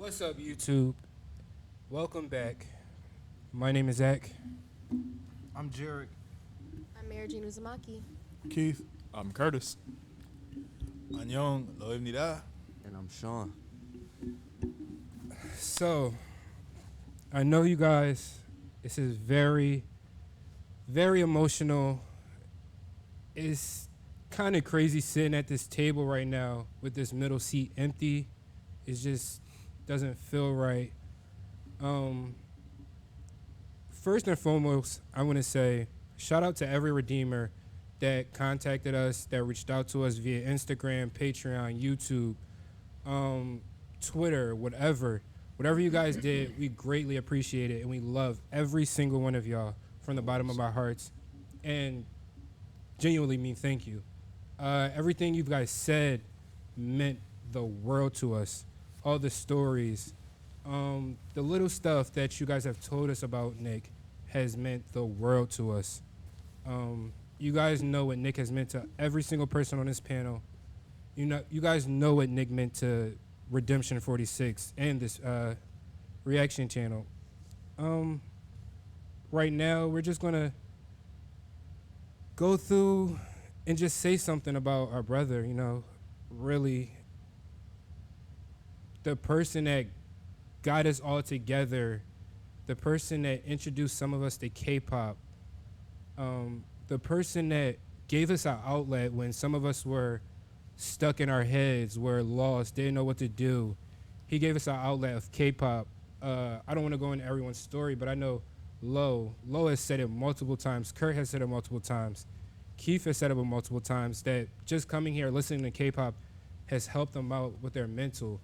What's up, YouTube? Welcome back. My name is Zack. I'm Jerrick. I'm maryjaneuzumaki. Keith. I'm Curtis. Annyeong, lo ibnida. And I'm Sean. So, I know you guys, this is very, very emotional. It's kind of crazy sitting at this table right now with this middle seat empty. It just doesn't feel right. Um, First and foremost, I want to say shout out to every Redeemer that contacted us, that reached out to us via Instagram, Patreon, YouTube, Twitter, whatever you guys did, we greatly appreciate it, and we love every single one of y'all from the bottom of our hearts, and genuinely mean thank you. Everything you guys said meant the world to us. All the stories, the little stuff that you guys have told us about Nick has meant the world to us. You guys know what Nick has meant to every single person on this panel. You guys know what Nick meant to Redemption 46 and this reaction channel. Right now, we're just gonna go through and just say something about our brother. Really, the person that got us all together, the person that introduced some of us to K-pop, the person that gave us our outlet when some of us were stuck in our heads, were lost, didn't know what to do. He gave us our outlet of K-pop. I don't want to go into everyone's story, but I know Lo has said it multiple times. Curt has said it multiple times. Keith has said it multiple times that just coming here, listening to K-pop has helped them out with their mental.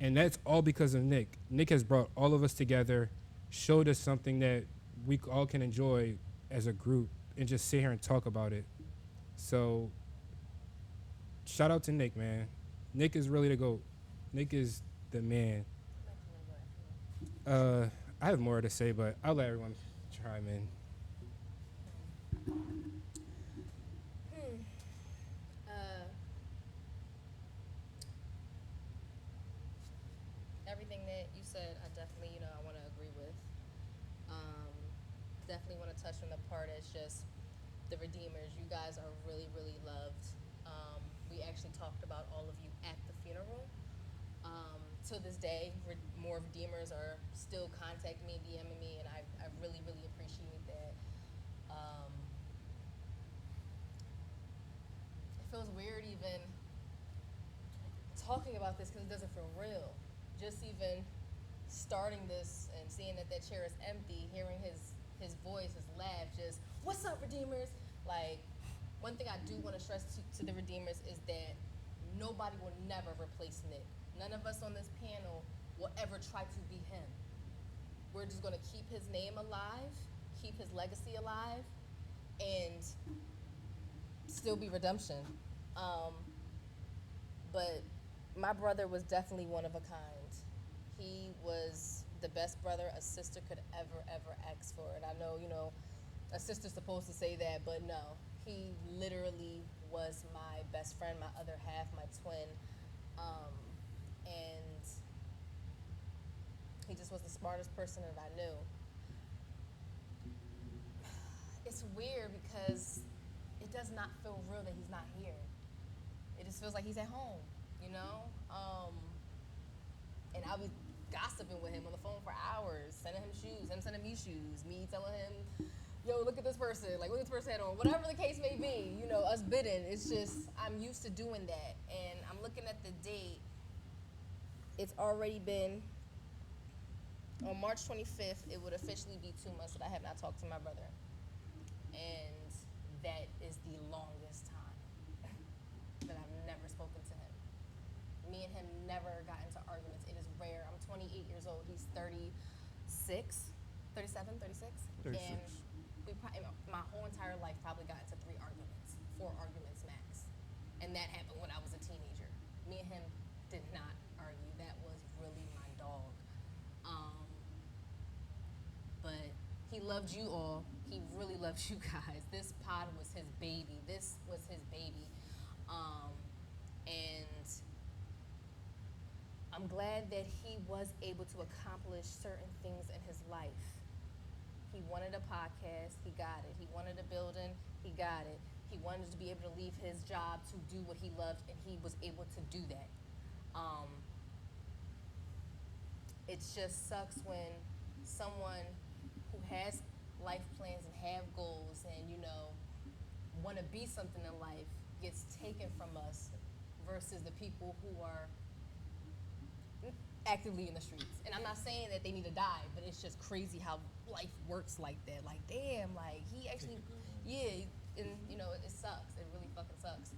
And that's all because of Nick. Nick has brought all of us together, showed us something that we all can enjoy as a group and just sit here and talk about it. So, shout out to Nick, man. Nick is really the GOAT. Nick is the man. I have more to say, but I'll let everyone chime in. Everything that you said, I definitely, I want to agree with. Definitely want to touch on the part as just the Redeemers. You guys are really, really loved. We actually talked about all of you at the funeral. To this day, more Redeemers are still contacting me, DMing me, and I really, really appreciate that. It feels weird even talking about this because it doesn't feel real. Just even starting this and seeing that chair is empty, hearing his voice, his laugh, just, what's up, Redeemers? Like, one thing I do want to stress to the Redeemers is that nobody will never replace Nick. None of us on this panel will ever try to be him. We're just going to keep his name alive, keep his legacy alive, and still be Redemption. But my brother was definitely one of a kind. He was the best brother a sister could ever ask for. And I know, a sister's supposed to say that, but no. He literally was my best friend, my other half, my twin. And he just was the smartest person that I knew. It's weird because it does not feel real that he's not here. It just feels like he's at home, And I was gossiping with him on the phone for hours, sending him shoes, him sending me shoes, me telling him, yo, look at this person, like, what this person had on, whatever the case may be, us bidding. It's just, I'm used to doing that. And I'm looking at the date. It's already been, on March 25th, it would officially be 2 months that I have not talked to my brother. And that is the longest time that I've never spoken to him. Me and him never got into arguments. It is rare. I'm 28 years old. He's 36, 37, 36. 36. And my whole entire life probably got into 4 arguments max. And that happened when I was a teenager. Me and him did not argue. That was really my dog. But he loved you all. He really loved you guys. This pod was his baby. And I'm glad that he was able to accomplish certain things in his life. He wanted a podcast, he got it. He wanted a building, he got it. He wanted to be able to leave his job to do what he loved, and he was able to do that. It just sucks when someone who has life plans and have goals and, want to be something in life gets taken from us versus the people who are actively in the streets. And I'm not saying that they need to die, but it's just crazy how life works like that. Like, damn, like he actually, yeah, and it sucks. It really fucking sucks.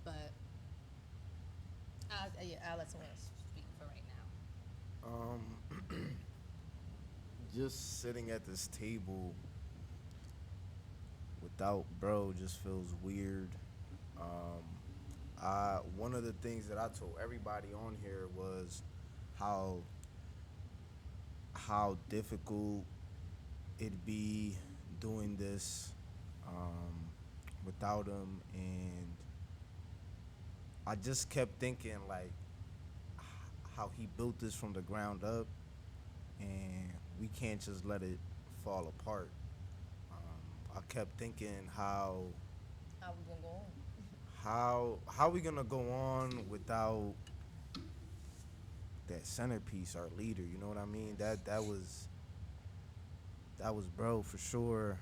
But I'll let someone else speak for right now. Just sitting at this table without bro just feels weird. One of the things that I told everybody on here was how difficult it'd be doing this without him, and I just kept thinking like how he built this from the ground up, and we can't just let it fall apart. I kept thinking how we gonna go on? how we gonna go on without that centerpiece, our leader. You know what I mean? That was bro for sure.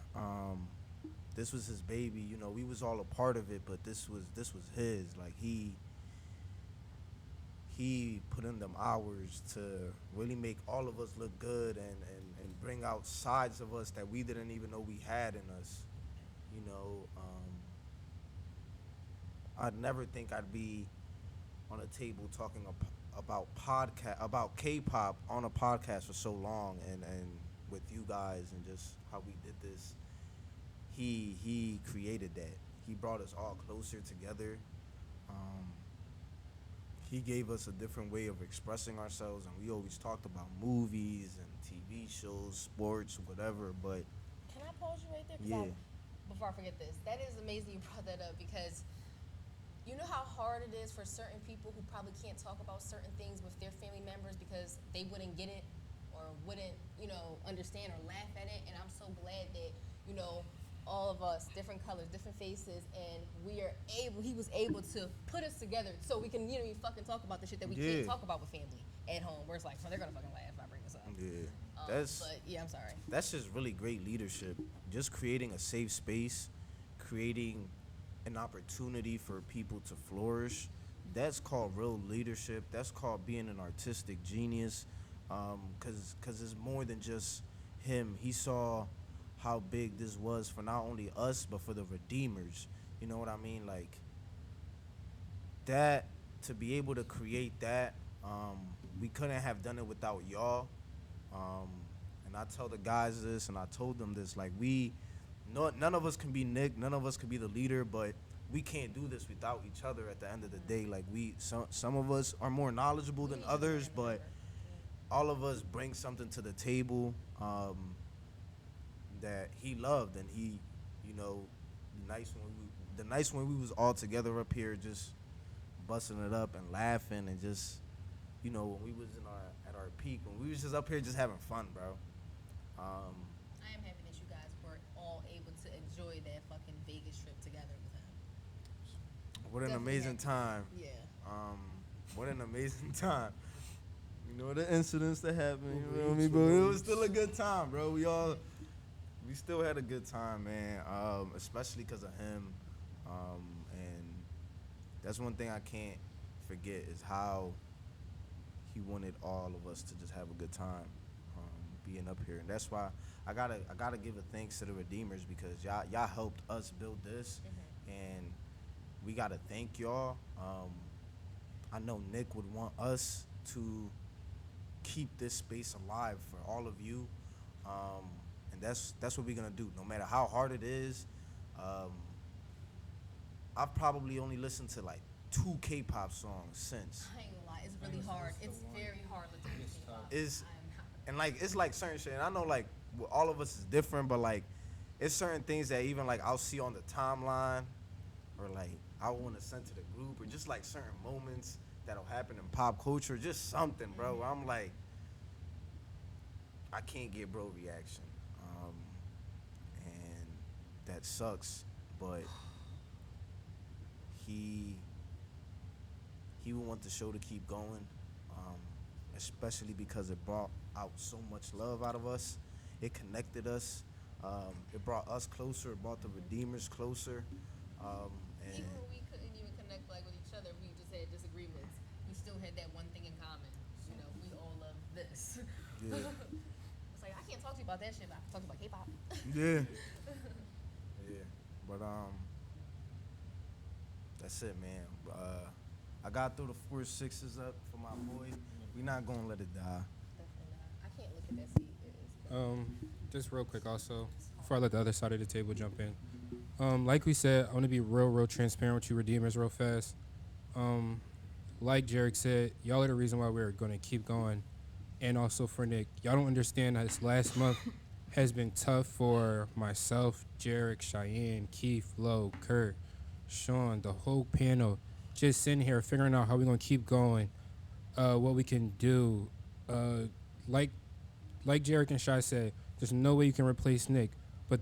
This was his baby. We was all a part of it, but this was his. Like he put in them hours to really make all of us look good and bring out sides of us that we didn't even know we had in us. I'd never think I'd be on a table talking about K-pop on a podcast for so long, and with you guys, and just how we did this. He created that. He brought us all closer together. He gave us a different way of expressing ourselves, and we always talked about movies and TV shows, sports, whatever, but Can I pause you right there? 'Cause yeah. Before I forget this, that is amazing you brought that up, because you know how hard it is for certain people who probably can't talk about certain things with their family members because they wouldn't get it or wouldn't, understand or laugh at it. And I'm so glad that, all of us, different colors, different faces, and he was able to put us together so we can, fucking talk about the shit that we can't talk about with family at home, where it's like, they're gonna fucking laugh if I bring this up. I'm sorry. That's just really great leadership. Just creating a safe space, creating an opportunity for people to flourish. That's called real leadership. That's called being an artistic genius. Cause it's more than just him. He saw how big this was for not only us, but for the redeemers. You know what I mean? Like that, to be able to create that, we couldn't have done it without y'all. And I tell the guys this, and I told them this, like none of us can be Nick, none of us can be the leader, but we can't do this without each other at the end of the day. Like some of us are more knowledgeable than others, but all of us bring something to the table that he loved, and he, the nights when we was all together up here just busting it up and laughing, and just, when we was at our peak, when we was just up here just having fun, bro. I am happy that you guys were all able to enjoy that fucking Vegas trip together with him. What an Definitely amazing happy. time. Yeah. What an amazing time. The incidents that happened, you know what I mean? But it was still a good time, bro. We still had a good time, man. Especially because of him. And that's one thing I can't forget is how he wanted all of us to just have a good time being up here. And that's why I gotta give a thanks to the Redeemers, because y'all helped us build this. And we gotta thank y'all. I know Nick would want us to keep this space alive for all of you, and that's what we're gonna do, no matter how hard it is. I've probably only listened to like 2 K-pop songs since. I ain't gonna lie, it's really hard. It's very hard listening to K-pop. And like it's like certain shit, and I know like all of us is different, but like it's certain things that even like I'll see on the timeline, or like I want to send to the group, or just like certain moments that'll happen in pop culture, just something, bro. Where I'm like, I can't get bro reaction, and that sucks. But he would want the show to keep going, especially because it brought out so much love out of us. It connected us. It brought us closer. It brought the Redeemers closer. And Even when we couldn't even connect like with each other, we just had disagreements. We still had that one thing in common. You know, we all love this. yeah, It's like I can't talk to you about that shit, but I can talk to you about K-pop. Yeah. yeah. But that's it, man. I got through the first sixes up for my boy. We not gonna let it die. Definitely not. I can't look at that seat. It is Just real quick also, before I let the other side of the table jump in. Like we said, I want to be real transparent with you Redeemers real fast. Like Jerrick said, y'all are the reason why we're going to keep going. And also for Nick, y'all don't understand how this last month has been tough for myself, Jerrick, Cheyenne, Keith, Lo, Curt, Sean, the whole panel. Just sitting here figuring out how we're going to keep going, what we can do. Like Jerrick and Shy said, there's no way you can replace Nick, but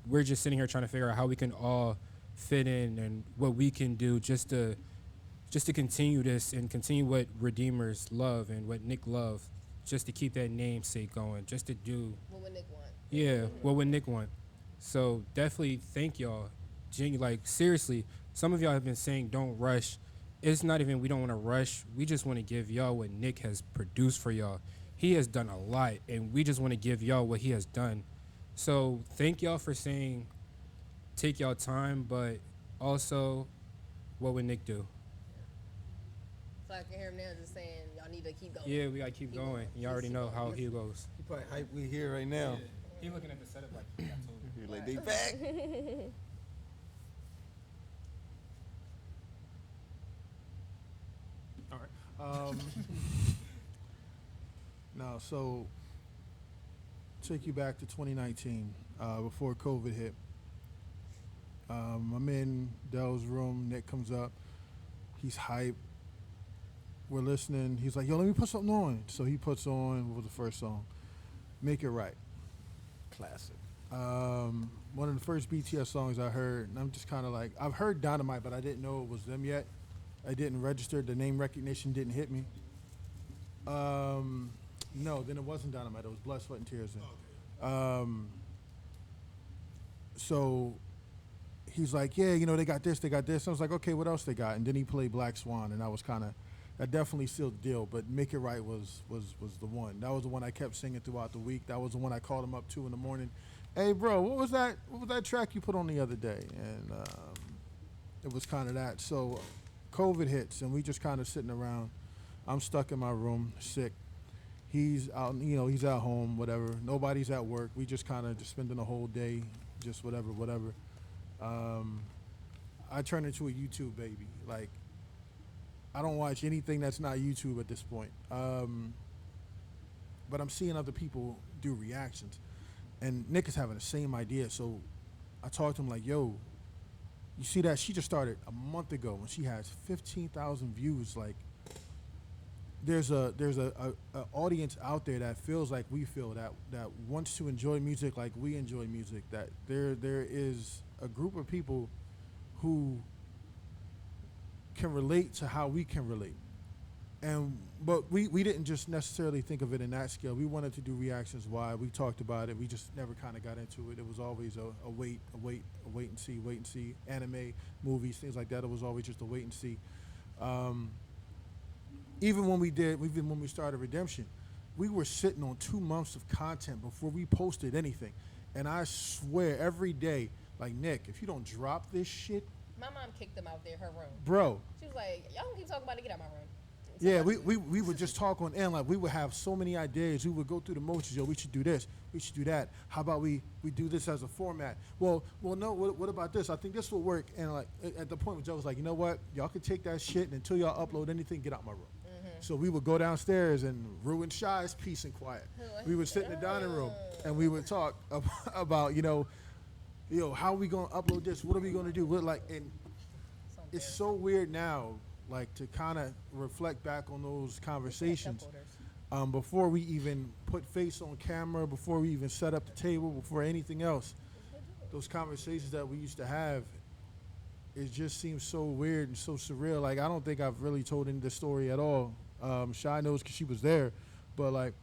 we're just sitting here trying to figure out how we can all fit in and what we can do just to continue this and continue what Redeemers love and what Nick loved, just to keep that namesake going, just to do. what would Nick want? Yeah, what would Nick want? So definitely thank y'all. Like seriously, some of y'all have been saying don't rush. It's not even we don't want to rush. We just want to give y'all what Nick has produced for y'all. He has done a lot, and we just want to give y'all what he has done. So thank y'all for saying take y'all time, but also what would Nick do? So I can hear him now just saying y'all need to keep going. Yeah, we gotta keep going. Y'all already know how he goes. He probably hype we here right now. He looking at the setup like I told you. He like, they back. All right. No, so take you back to 2019, before COVID hit. I'm in Dell's room. Nick comes up. He's hype. We're listening. He's like, yo, let me put something on. So he puts on, what was the first song? Make It Right. Classic. One of the first BTS songs I heard, and I'm just kind of like, I've heard Dynamite, but I didn't know it was them yet. I didn't register. The name recognition didn't hit me. No, then it wasn't Dynamite. It was Blood, Sweat, and Tears. Then. So he's like, yeah, you know, they got this, they got this. I was like, okay, what else they got? And then he played Black Swan, and I was kind of, that definitely sealed the deal. But Make It Right was the one. That was the one I kept singing throughout the week. That was the one I called him up 2 a.m. Hey, bro, what was that? What was that track you put on the other day? And it was kind of that. So COVID hits, and we just kind of sitting around. I'm stuck in my room, sick. He's out, you know, he's at home, whatever. Nobody's at work. We just kind of just spending the whole day, just whatever. I turned into a YouTube baby. Like, I don't watch anything that's not YouTube at this point. But I'm seeing other people do reactions. And Nick is having the same idea. So I talked to him like, yo, you see that? She just started a month ago when she has 15,000 views. Like, there's a audience out there that feels like we feel, that wants to enjoy music like we enjoy music, that there is a group of people who can relate to how we can relate. But we didn't just necessarily think of it in that scale. We wanted to do reactions. Why? We talked about it. We just never kind of got into it. It was always a wait and see. Anime, movies, things like that. It was always just a wait and see. Even when we started Redemption, we were sitting on 2 months of content before we posted anything. And I swear every day, like, Nick, if you don't drop this shit. My mom kicked them out there, her room. Bro. She was like, y'all don't keep talking about it, get out my room. Yeah, we would just talk on end. Like, we would have so many ideas. We would go through the motions. Yo, we should do this. We should do that. How about we do this as a format? Well, no. What about this? I think this will work. And like at the point where Joe was like, you know what? Y'all can take that shit, and until y'all upload anything, get out my room. Mm-hmm. So we would go downstairs and ruin Shy's peace and quiet. We would sit in the dining room and we would talk about how are we gonna upload this? What are we gonna do? What, like, and it's so weird now, like to kind of reflect back on those conversations. Before we even put face on camera, before we even set up the table, before anything else, those conversations that we used to have, it just seems so weird and so surreal. Like, I don't think I've really told any of the story at all. Shy knows because she was there, but like,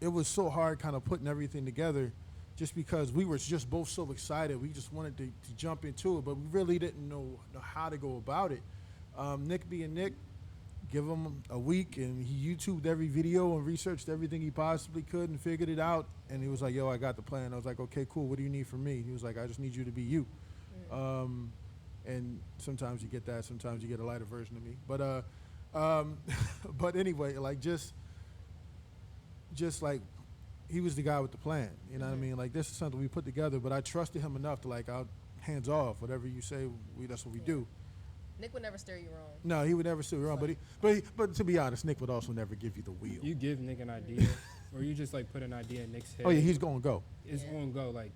it was so hard kind of putting everything together just because we were just both so excited. We just wanted to jump into it, but we really didn't know how to go about it. Nick being Nick, give him a week, and he YouTubed every video and researched everything he possibly could and figured it out. And he was like, yo, I got the plan. I was like, okay, cool. What do you need from me? He was like, I just need you to be you. And sometimes you get that. Sometimes you get a lighter version of me. But anyway, like just like he was the guy with the plan. You know what I mean? Like, this is something we put together, but I trusted him enough to like, I'll hands off. Whatever you say, that's what we do. Nick would never steer you wrong. No, he would never steer you wrong. But to be honest, Nick would also never give you the wheel. You give Nick an idea, or you just like put an idea in Nick's head. Oh yeah, he's gonna go. It's gonna go like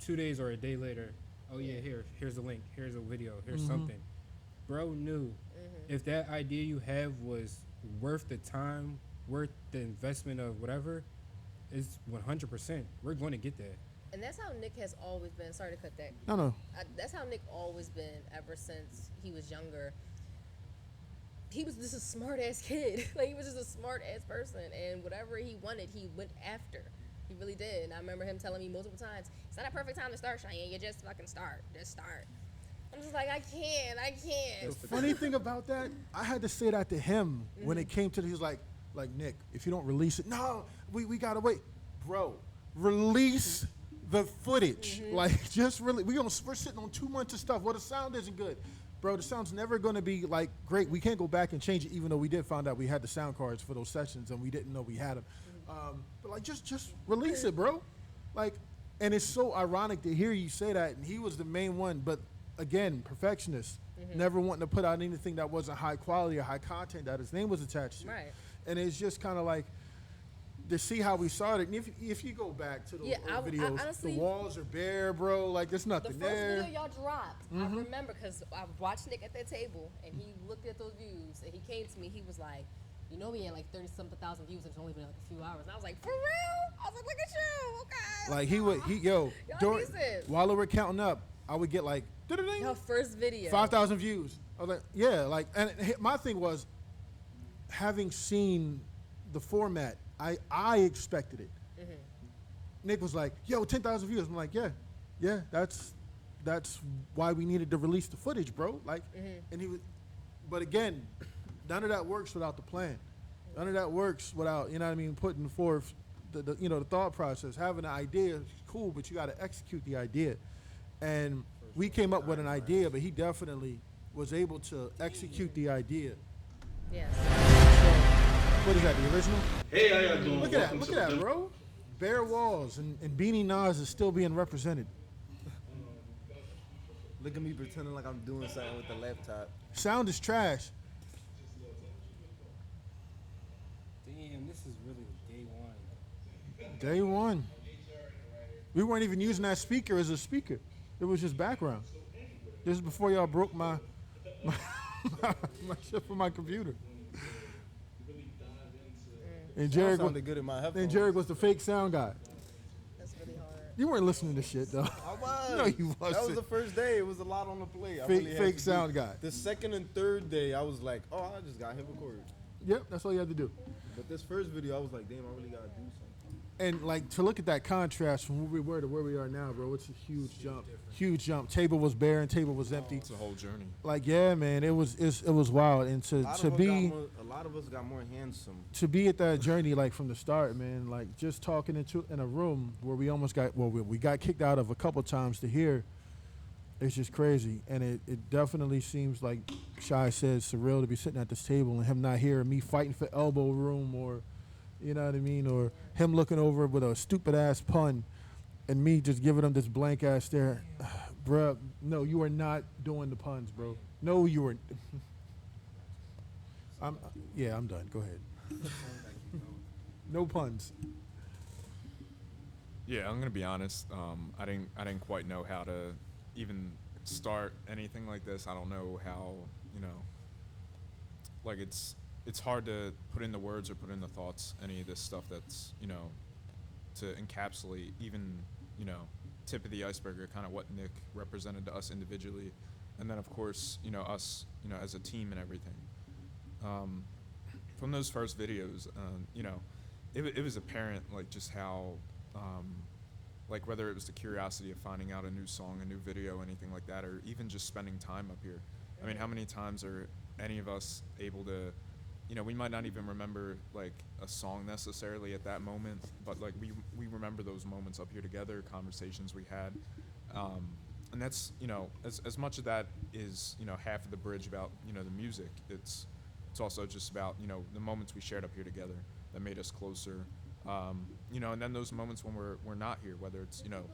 2 days or a day later. Oh yeah, here's a link, here's a video, here's something. Bro knew if that idea you have was worth the time, worth the investment of whatever, it's 100%. We're going to get that. And that's how Nick has always been. Sorry to cut that. No. That's how Nick always been ever since he was younger. He was just a smart ass kid. Like, he was just a smart ass person, and whatever he wanted, he went after. He really did. And I remember him telling me multiple times, "It's not a perfect time to start, Cheyenne. You just fucking start. Just start." I'm just like, I can't. The funny thing about that, I had to say that to him when it came to. He was like Nick, if you don't release it, no, we gotta wait, bro. Release the footage. Like, just really, we're sitting on 2 months of stuff. Well, the sound isn't good. Bro, the sound's never going to be, like, great. We can't go back and change it, even though we did find out we had the sound cards for those sessions, and we didn't know we had them. But, like, just release it, bro. Like, and it's so ironic to hear you say that, and he was the main one. But, again, perfectionist, never wanting to put out anything that wasn't high quality or high content that his name was attached to. Right. And it's just kind of like, to see how we started, and if you go back to those old videos, honestly, the walls are bare, bro. Like, there's nothing there. The first video y'all dropped, I remember, because I watched Nick at that table, and he looked at those views, and he came to me. He was like, "You know, we had like 30-something thousand views. It's only been like a few hours." And I was like, "For real?" I was like, "Look at you, okay." Like, while we were counting up, I would get like, your first video, 5,000 views. I was like, yeah, like, and my thing was, having seen the format, I expected it. Nick was like, yo, 10,000 views. I'm like, yeah, that's why we needed to release the footage, bro. Like, and he was, but again, none of that works without the plan. None of that works without, you know what I mean, putting forth the thought process. Having an idea is cool, but you got to execute the idea. And we came up with an idea, but he definitely was able to execute the idea. Yes. What is that, the original? Hey, how y'all doing? Look at that, bro. Bare walls, and Beanie Nas is still being represented. Look at me pretending like I'm doing something with the laptop. Sound is trash. Damn, this is really day one. Day one. We weren't even using that speaker as a speaker. It was just background. This is before y'all broke my shit for my computer. And Jerrick sounded good in my headphones. And Jerrick was the fake sound guy. That's really hard. You weren't listening to shit though. I was. No, you wasn't. That was the first day. It was a lot on the plate. Fake sound guy. The second and third day, I was like, oh, I just got hit recorded. Yep, that's all you had to do. But this first video, I was like, damn, I really gotta do something. And like, to look at that contrast from where we were to where we are now, bro, it's a huge jump. Huge jump. Table was bare and table was empty. It's a whole journey. Like, yeah, man, it was wild. And to be a lot of us got more handsome. To be at that journey, like from the start, man, like just talking in a room where we almost got, well, we got kicked out of a couple times to hear, it's just crazy. And it definitely seems like Shy said, surreal to be sitting at this table and him not hearing me fighting for elbow room, or, you know what I mean, or him looking over with a stupid ass pun and me just giving him this blank ass stare. Bruh, no, you are not doing the puns, bro. No, you are. I'm done. Go ahead. No puns. Yeah, I'm gonna be honest. I didn't quite know how to even start anything like this. I don't know how, you know, like it's hard to put in the words or put in the thoughts any of this stuff that's, you know, to encapsulate even, you know, tip of the iceberg or kind of what Nick represented to us individually, and then of course, you know, us, you know, as a team and everything. From those first videos, you know, it was apparent like just how, like whether it was the curiosity of finding out a new song, a new video, anything like that, or even just spending time up here. I mean, how many times are any of us able to, you know, we might not even remember like a song necessarily at that moment, but like we remember those moments up here together, conversations we had, and that's, you know, as much of that is, you know, half of the bridge about, you know, the music. It's also just about, you know, the moments we shared up here together that made us closer, you know, and then those moments when we're not here, whether it's, you know,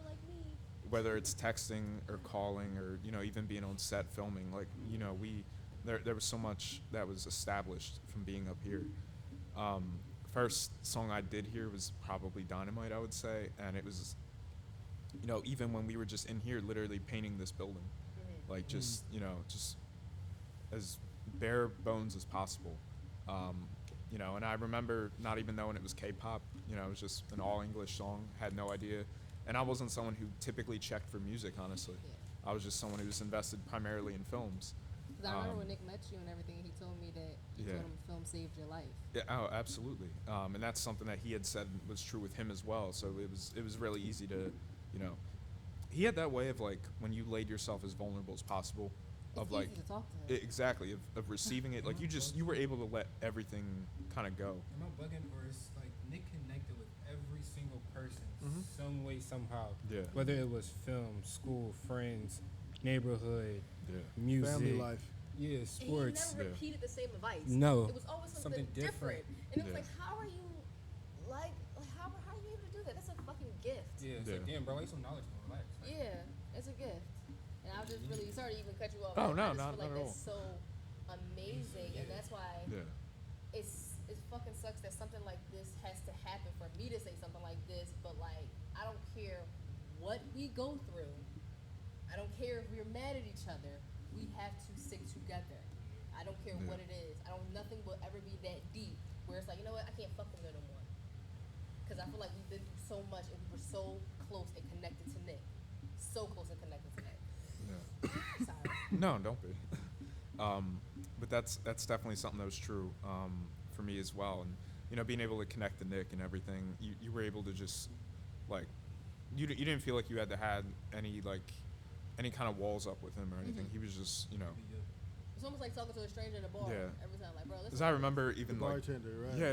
whether it's texting or calling or, you know, even being on set filming, like, you know, there was so much that was established from being up here. First song I did hear was probably Dynamite, I would say, and it was, you know, even when we were just in here literally painting this building, like just, you know, just as bare bones as possible. You know, and I remember not even knowing it was K-pop, you know, it was just an all English song, had no idea. And I wasn't someone who typically checked for music, honestly. Yeah. I was just someone who was invested primarily in films. Because I remember when Nick met you and everything, he told me that you told him film saved your life. Yeah, oh, absolutely. And that's something that he had said was true with him as well. So it was really easy to, you know, he had that way of like when you laid yourself as vulnerable as possible, of It's like easy to talk to him. Exactly of receiving it. Like you were able to let everything kind of go. Am I bugging, or is like Nick connected with every single person some way, somehow? Yeah. Whether it was film, school, friends, neighborhood, Yeah. music, Family life. yeah, sports. And he never repeated the same advice. No. It was always something different. And it was like, how are you, like how are you able to do that? That's a fucking gift. Yeah, it's like, damn, bro, why you so knowledgeable? Relax. Like, Yeah, it's a gift. And I was just really sorry to even cut you off. Oh, no, I just not feel like at all. that's so amazing, and that's why Yeah. it fucking sucks that something like this has to happen for me to say something like this. But like, I don't care what we go through. I don't care if we're mad at each other. We have to stick together. I don't care what it is. Nothing will ever be that deep where it's like, you know what, I can't fuck with her no more. Because I feel like we've been through so much and we were so close and connected to Nick. So close and connected to Nick. Yeah. Sorry. No, don't be. But that's definitely something that was true for me as well. And, you know, being able to connect to Nick and everything, you were able to just, like, you didn't feel like you had to have any kind of walls up with him or anything. He was just, you know. It's almost like talking to a stranger in a bar every time. Like, bro, listen. Because I remember even The like. bartender, right? Yeah.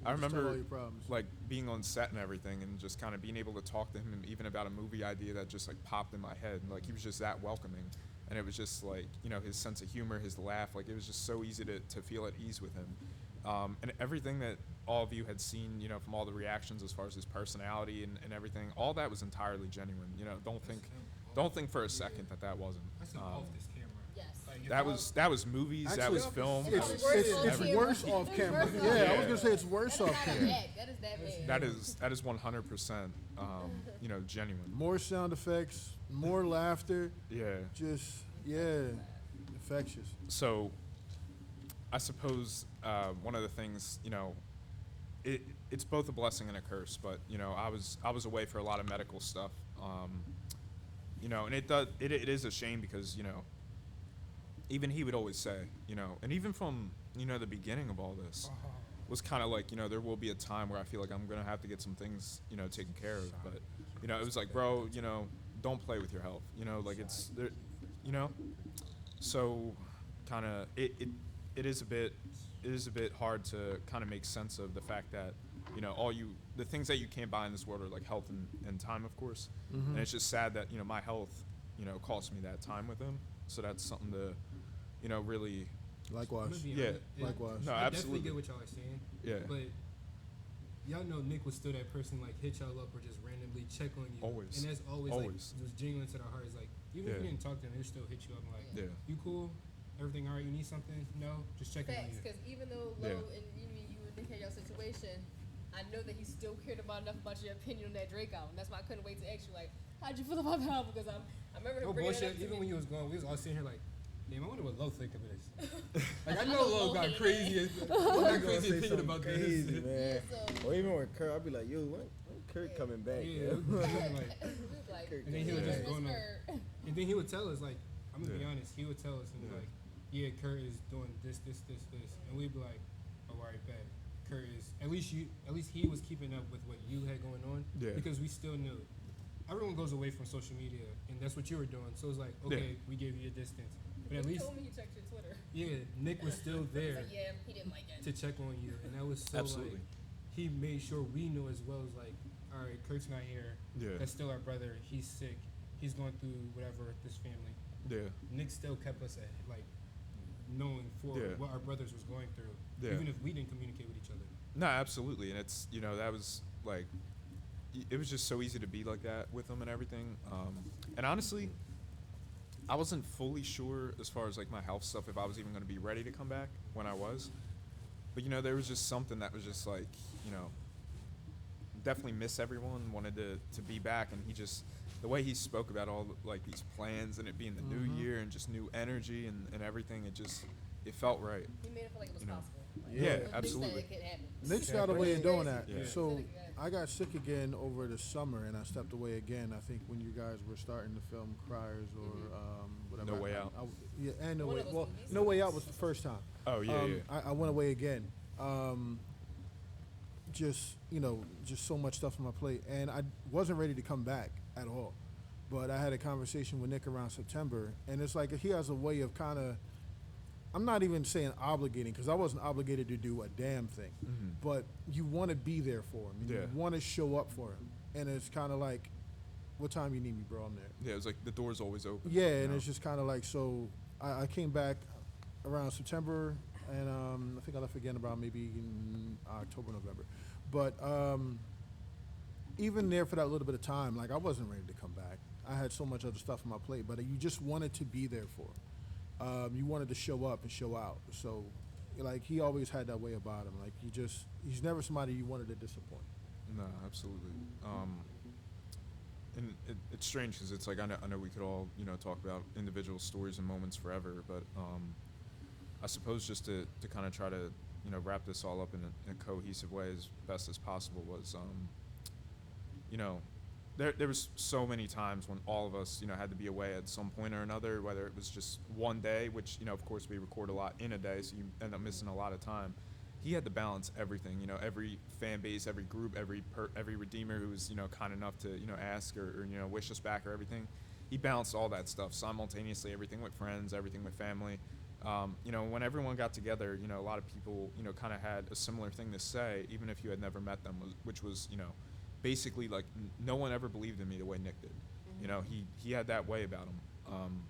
I Just tell remember all your problems. like being on set and everything and just kind of being able to talk to him even about a movie idea that just like popped in my head. Like he was just that welcoming. And it was just like, you know, his sense of humor, his laugh, like it was just so easy to feel at ease with him. And everything that all of you had seen, you know, from all the reactions as far as his personality and everything, all that was entirely genuine. You know, don't think for a second that wasn't. That's off this camera. Yes. Like, That was movies, that Actually, was film. It's worse off camera. Worse off Yeah, I camera. was gonna say it's worse That is off not camera. an act. That is that man. That is 100%, you know, genuine. More sound effects, more laughter. Yeah. Just infectious. So, I suppose one of the things, you know, it's both a blessing and a curse. But you know, I was away for a lot of medical stuff. You know, and it is a shame because, you know, even he would always say, you know, and even from, you know, the beginning of all this was kind of like, you know, there will be a time where I feel like I'm gonna have to get some things, you know, taken care of. But you know, it was like, bro, you know, don't play with your health. You know, like it's there, you know. So, kind of it is a bit hard to kind of make sense of the fact that, you know, the things that you can't buy in this world are like health and time, of course. And it's just sad that, you know, my health, you know, cost me that time with him. So that's something to, you know, really. Likewise. Yeah. Likewise. No, I absolutely. definitely get what y'all are saying. Yeah. But y'all know Nick was still that person, like hit y'all up or just randomly check on you. Always. And that's always. Like, Always. it was genuine to the heart. It's like, even if you didn't talk to him, he'll still hit you up and like, Yeah. you cool? Everything all right? You need something? No? Just checking on Facts, you. because even though Lo and you were thinking of your situation, I know that he still cared enough about your opinion on that Drake album. That's why I couldn't wait to ask you, like, How'd you feel about the album? Because I remember him No bringing it up bullshit. to Even me. when you was gone, we was all sitting here like, damn, I wonder what Lo think of this. Like, I know Lo got crazy, got crazy opinion about crazy, this. man. Yeah, so- Or even with Curt, I'd be like, yo, when Curt coming back? Yeah, yo? we was like, like, And then he would just go on Curt. and then he would tell us like, I'm gonna be Yeah. honest, he would tell us and be like, yeah, Curt is doing this, and we'd be like, oh, all right, bet. Curt is at least he was keeping up with what you had going on. Yeah. Because we still knew. Everyone goes away from social media, and that's what you were doing. So it's like, okay, we gave you a distance, but at He least, told me he checked your Twitter. yeah, Nick was still He's there like, yeah, he didn't like it. to check on you, and that was so Absolutely. like, he made sure we knew as well as like, all right, Kurt's not here. Yeah. That's still our brother. He's sick. He's going through whatever with this family. Yeah. Nick still kept us at like knowing for Yeah. what our brothers was going through, Yeah. even if we didn't communicate with each other. No, absolutely, and it's that was like, it was just so easy to be like that with him and everything. And honestly, I wasn't fully sure as far as like my health stuff if I was even going to be ready to come back when I was. But there was just something that was just like, definitely miss everyone, wanted to be back, and he just, the way he spoke about all like these plans and it being the new year and just new energy and everything, it felt right. He made it feel like it was You know. possible. Like, Yeah, Nick said absolutely. it could happen. Nick's Yeah, got a but- way of doing that. Yeah. So I got sick again over the summer, and I stepped away again. I think when you guys were starting to film Criers or whatever. No Way Out. Yeah, and No One Way. of those Well, movies. No Way Out was the first time. Oh yeah, yeah. I went away again. Just just so much stuff on my plate, and I wasn't ready to come back at all. But I had a conversation with Nick around September, and it's like he has a way of kind of, I'm not even saying obligating, because I wasn't obligated to do a damn thing, but you want to be there for him. Yeah. You want to show up for him, and it's kind of like, what time you need me, bro? I'm there. Yeah, it was like the door's always open. Yeah, you and know? it's just kind of like, so I came back around September, and I think I left again about maybe in October, November. But even there for that little bit of time, like I wasn't ready to come back. I had so much other stuff on my plate, but you just wanted to be there for him. You wanted to show up and show out. So, like, he always had that way about him. Like, he's never somebody you wanted to disappoint. No, absolutely. And it's strange because it's like I know we could all talk about individual stories and moments forever, but I suppose just to kind of try to wrap this all up in a cohesive way as best as possible was there was so many times when all of us had to be away at some point or another, whether it was just one day, which of course we record a lot in a day, so you end up missing a lot of time. He had to balance everything, every fan base, every group, every redeemer who was kind enough to ask or wish us back or everything. He balanced all that stuff simultaneously, everything with friends, everything with family. When everyone got together, a lot of people kind of had a similar thing to say, even if you had never met them, which was basically like no one ever believed in me the way Nick did. He had that way about him.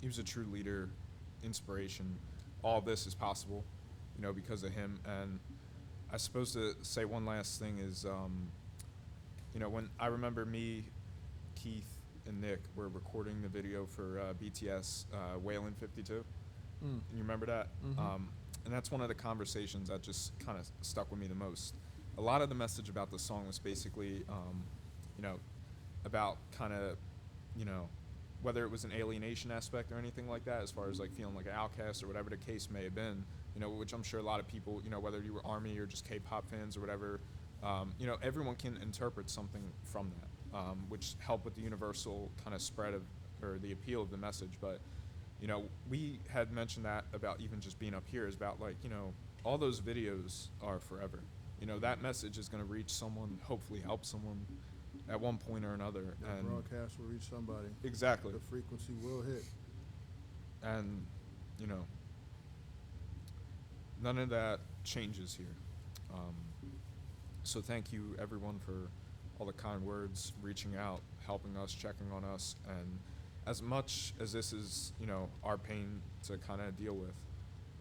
He was a true leader, inspiration. All this is possible, because of him. And I suppose to say one last thing is, when I remember me, Keith, and Nick were recording the video for BTS, Whalen 52. You remember that? And that's one of the conversations that just kind of stuck with me the most. A lot of the message about the song was basically, about kind of, whether it was an alienation aspect or anything like that, as far as like feeling like an outcast or whatever the case may have been, which I'm sure a lot of people, whether you were ARMY or just K-pop fans or whatever, everyone can interpret something from that, which helped with the universal kind of spread of, or the appeal of the message. But, we had mentioned that about even just being up here is about like, all those videos are forever. That message is going to reach someone, hopefully help someone at one point or another. That And broadcast will reach somebody. exactly. The frequency will hit. And, none of that changes here. So thank you, everyone, for all the kind words, reaching out, helping us, checking on us. And as much as this is, our pain to kind of deal with,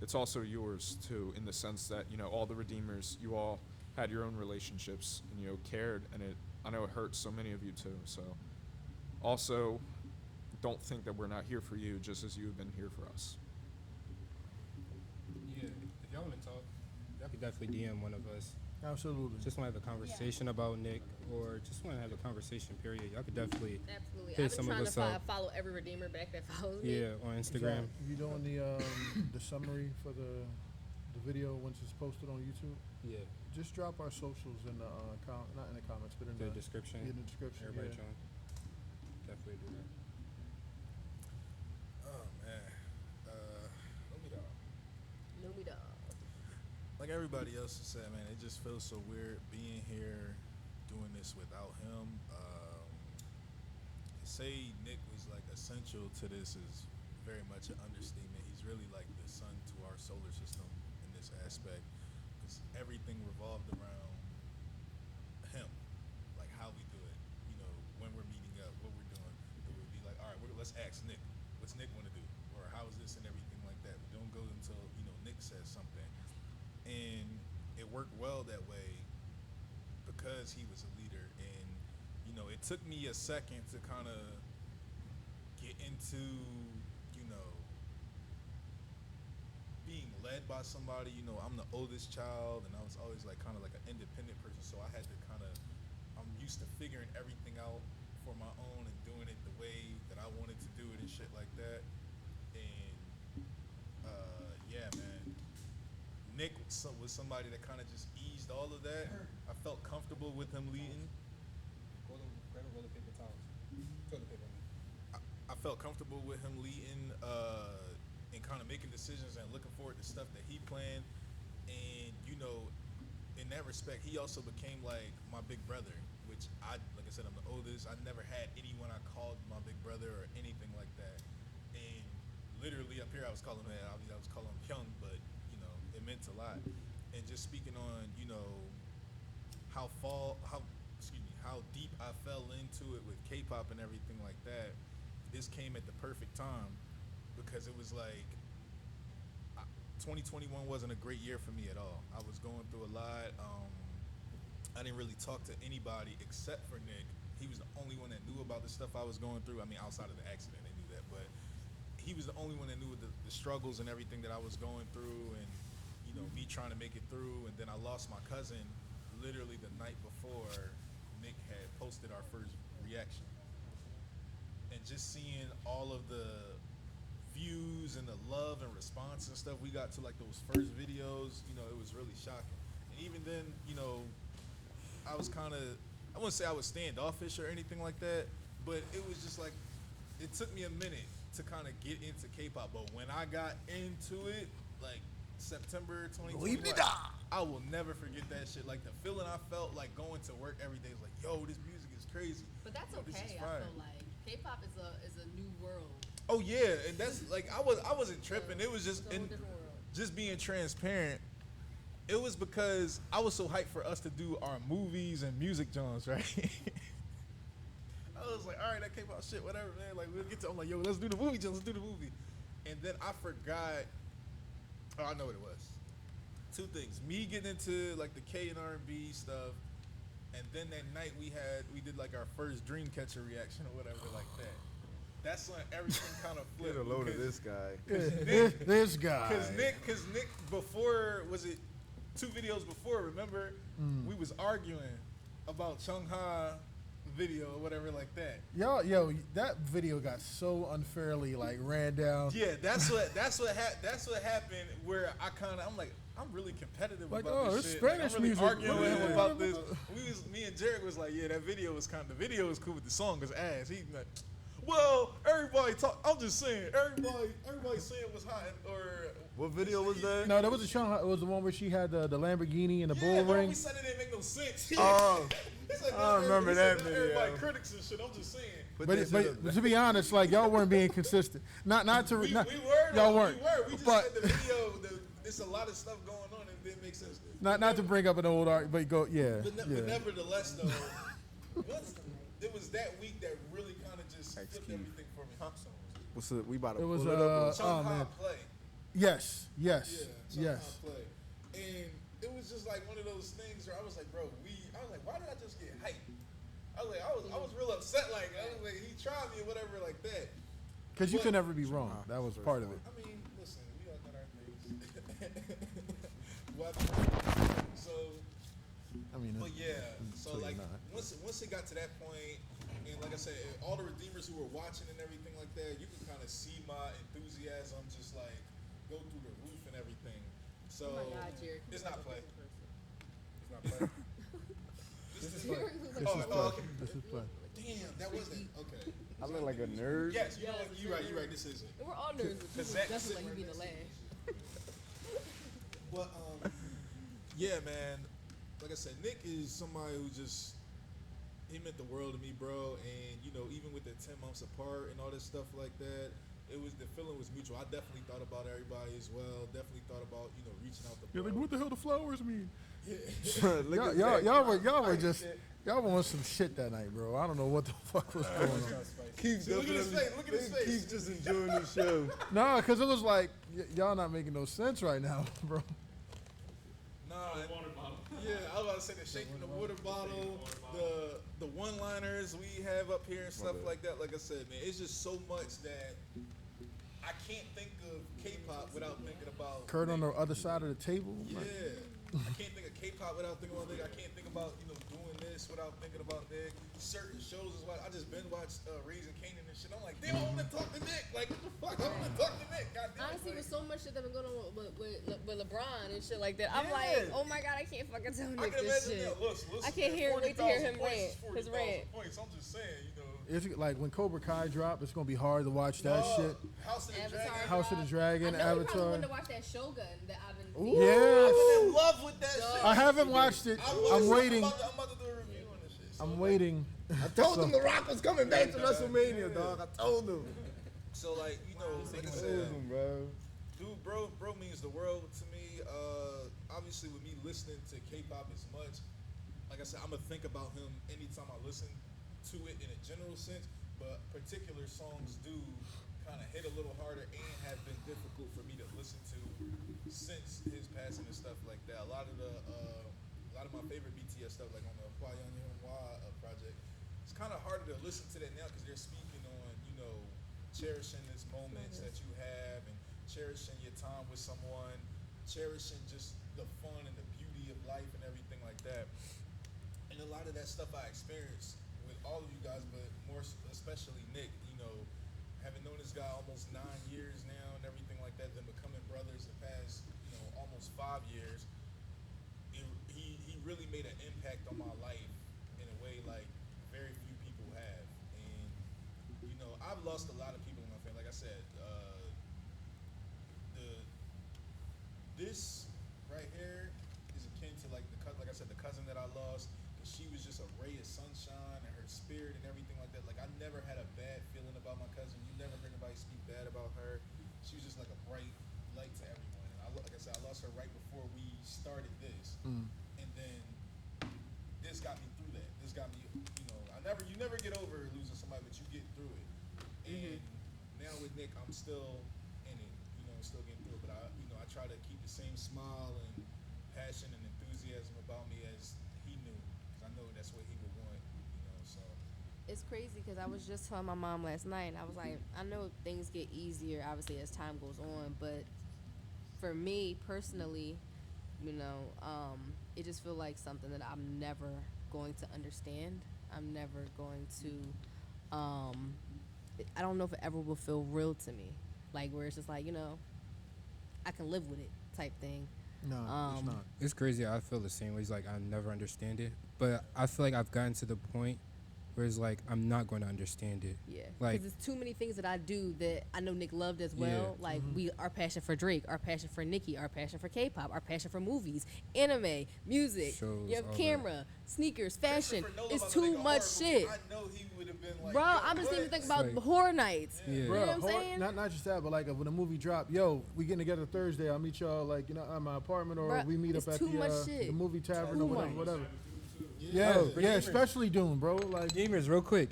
it's also yours, too, in the sense that, all the Redeemers, you all had your own relationships and, cared. And I know it hurts so many of you, too. So also, don't think that we're not here for you, just as you have been here for us. Yeah, if y'all want to talk, y'all could definitely DM one of us. Absolutely. just want to have a conversation about Nick, or just want to have a conversation, period, y'all could definitely Absolutely. hit I've some been of trying us to up. follow every redeemer back that follows me. Yeah, on Instagram. Zack, you doing the summary for the video once it's posted on YouTube? Yeah, Just drop our socials in the not in the comments, but in the the description. in the description. Everybody Yeah. join. Definitely do that. Oh man. Lumi dog. Like everybody else has said, man, it just feels so weird being here, doing this without him. Say Nick was like essential to this is very much an understatement. He's really like the sun to our solar system in this aspect, because everything revolved around him, like how we do it. You know, when we're meeting up, what we're doing. It would be like, all right, let's ask Nick. What's Nick want to do, or how is this and everything like that. We don't go until Nick says something, and it worked well that way because he was a leader. And it took me a second to kind of get into being led by somebody. I'm the oldest child, and I was always like kind of like an independent person, so I had to I'm used to figuring everything out for my own and doing it the way that I wanted to do it and shit like that. And yeah, man, Nick was somebody that kind of just eased all of that. I felt comfortable with him leading. Grab a roll of paper towels. Toilet paper. I felt comfortable with him leading and kind of making decisions and looking forward to stuff that he planned. And in that respect, he also became like my big brother, which like I said, I'm the oldest. I never had anyone I called my big brother or anything like that. And literally up here, I was calling him Hyung, but it meant a lot. And just speaking on how deep I fell into it with K-pop and everything like that, this came at the perfect time, because it was like 2021 wasn't a great year for me at all. I was going through a lot. I didn't really talk to anybody except for Nick. He was the only one that knew about the stuff I was going through. I mean, outside of the accident, they knew that, but he was the only one that knew the struggles and everything that I was going through, and me trying to make it through. And then I lost my cousin literally the night before Nick had posted our first reaction. And just seeing all of the views and the love and response and stuff we got to like those first videos, it was really shocking. And even then, I was kind of, I wouldn't say I was standoffish or anything like that, but it was just like, it took me a minute to kind of get into K-pop. But when I got into it, like September 2021, I will never forget that shit. Like the feeling I felt like going to work every day was like, yo, this music is crazy. But that's Yo, this is okay. I fire. feel like K-pop is a new world. Oh yeah, and that's like I wasn't tripping. It was just It's a whole different world. just being transparent. It was because I was so hyped for us to do our movies and music Johns, right? I was like, all right, that came out shit, whatever, man. Like we'll get to. I'm like, yo, let's do the movie, Johns. Let's do the movie. And then I forgot. Oh, I know what it was. Two things: me getting into like the K and R&B stuff, and then that night we did like our first Dreamcatcher reaction or whatever like that. That's when everything kind of flipped. Get a load of this guy. This guy. Cause Nick before, was it 2 videos before, remember, we was arguing about Chung Ha video or whatever like that. Yo, that video got so unfairly like ran down. Yeah, that's what happened, where I'm like, I'm really competitive Like, about oh, this it's shit. Spanish I'm really music. arguing with him about this. Me and Jerrick was like, yeah, the video was cool, but the song was ass. He like, well, everybody talk. I'm just saying, everybody saying it was hot. Or What video was that? No, that was the show. It was the one where she had the Lamborghini and the bull no, ring. we said it didn't make no sense. Oh, He said, I remember that video. Everybody critics and shit. I'm just saying. But to be honest, like y'all weren't being consistent. Not to. We not, were. Y'all Though, weren't. We were. We just but said the video. There's a lot of stuff going on and it didn't make sense. not to bring up an old art, but go yeah. But yeah. nevertheless, though, it was that week that really kind of just flipped everything for me. Huh? What's it? We about to It was pull it up. Chung Ha man. play. Yes. Yeah, Chung Yes. Ha play. And it was just like one of those things where I was like, bro, I was like, why did I just get hyped? I was real upset. Like, I was like, he tried me or whatever like that. Because you But- can never be wrong. That was part of it. I mean, listen, we all got our things. So I mean, But yeah, so you're like not. once it got to that point, and like I said, all the redeemers who were watching and everything like that, you can kind of see my enthusiasm just like go through the roof and everything. So Oh my God, Jerrick. it's not play. It's not play. This is Jerrick play. looks like- Okay. This is play. Damn, that wasn't okay. I look like a nerd. Yes, you know what? You're right. This is it. And we're all nerds, but Cause people Zack definitely sitting like you right being the next to last. But yeah, man. Like I said, Nick is somebody who just he meant the world to me, bro. And you know, even with the 10 months apart and all this stuff like that, the feeling was mutual. I definitely thought about everybody as well. Definitely thought about reaching out to. You're like, bro. what the hell the flowers mean? Look at Y'all that. were just y'all were on some shit that night, bro. I don't know what the fuck was going on. Keith See, look at his face. Look at his face. Keith just enjoying the show. Nah, because it was like y'all not making no sense right now, bro. Nah, yeah, I was about to say the shaking the water bottle, the one-liners we have up here and stuff like that. Like I said, man, it's just so much that I can't think of K-pop without thinking about Curt on Nick. the other side of the table. Yeah, Like, I can't think of K-pop without thinking about Nick. I can't think about doing this without thinking about Nick. Certain shows is why I just been watched Raising Kanan and shit. I'm like, damn, I want to talk to Nick. Like, what the fuck? I want to talk to Nick. God damn. Honestly, like, with so much shit that been going on with LeBron and shit like that, I'm Yeah. like, oh my God, I can't fucking tell I Nick can this imagine shit. that. Listen, I can't wait to hear him 40,000 points rant. is His 40,000 rant. points. I'm just saying, it's like when Cobra Kai drop, it's gonna be hard to watch that shit. House of the Avatar. Dragon. House of the Dragon, I know you probably Avatar. wanted to watch that Shogun that I've been Ooh. seeing. Yes. I'm in love with that shit. I haven't watched it. I'm waiting. I'm about to do a review on this shit. So, I'm waiting. I told him The Rock was coming back to WrestleMania, dog. I told him. So like like I Told said, him, bro. dude, bro means the world to me. Obviously, with me listening to K-pop as much, like I said, I'm gonna think about him anytime I listen to it in a general sense. But particular songs do kind of hit a little harder and have been difficult for me to listen to since his passing and stuff like that. A lot of my favorite BTS stuff, like on the Hwa project, it's kind of harder to listen to that now because they're speaking on cherishing these moments that you have and cherishing your time with someone, cherishing just the fun and the beauty of life and everything like that. And a lot of that stuff I experienced with all of you guys, but more especially Nick, having known this guy almost 9 years now and everything like that, then becoming brothers the past, almost 5 years, he really made an impact on my life in a way like very few people have. And, I've lost a lot of people in my family. Like I said, this right here is akin to like like I said, the cousin that I lost. She was just a ray of sunshine and her spirit and everything like that. Like I never had a bad feeling about my cousin. You never heard anybody speak bad about her. She was just like a bright light to everyone. And like I said, I lost her right before we started this, and then this got me through that. This got me, you never get over losing somebody, but you get through it. And now with Nick, I'm still in it. Still getting through it. But I try to keep the same smile and passion and enthusiasm about me as he knew. I know that's what he would want, so. It's crazy because I was just telling my mom last night, and I was like, I know things get easier, obviously, as time goes on, but for me, personally, it just feels like something that I'm never going to understand. I'm never going to, I don't know if it ever will feel real to me. Like, where it's just like, I can live with it type thing. No, it's not. It's crazy. I feel the same way. It's like I never understand it, but I feel like I've gotten to the point where it's like I'm not going to understand it. Yeah, Like- because there's too many things that I do that I know Nick loved as well. Yeah. Like our passion for Drake, our passion for Nicki, our passion for K-pop, our passion for movies, anime, music, Shows, you have all camera, sneakers, fashion. Christopher Nolan It's about to make too a much horror movie. shit. I know he would have been like, Bro, yo, I'm just even what? thinking about Like- horror nights. Yeah. You know Bro, what I'm saying? not just that, but like when the movie drop, yo, we getting together Thursday. I'll meet y'all like at my apartment, or Bruh, we meet up it's at too much the shit. movie tavern Too or whatever, much. whatever. Yeah. Yeah, yeah, especially Doom, bro. Like, Gamers, real quick.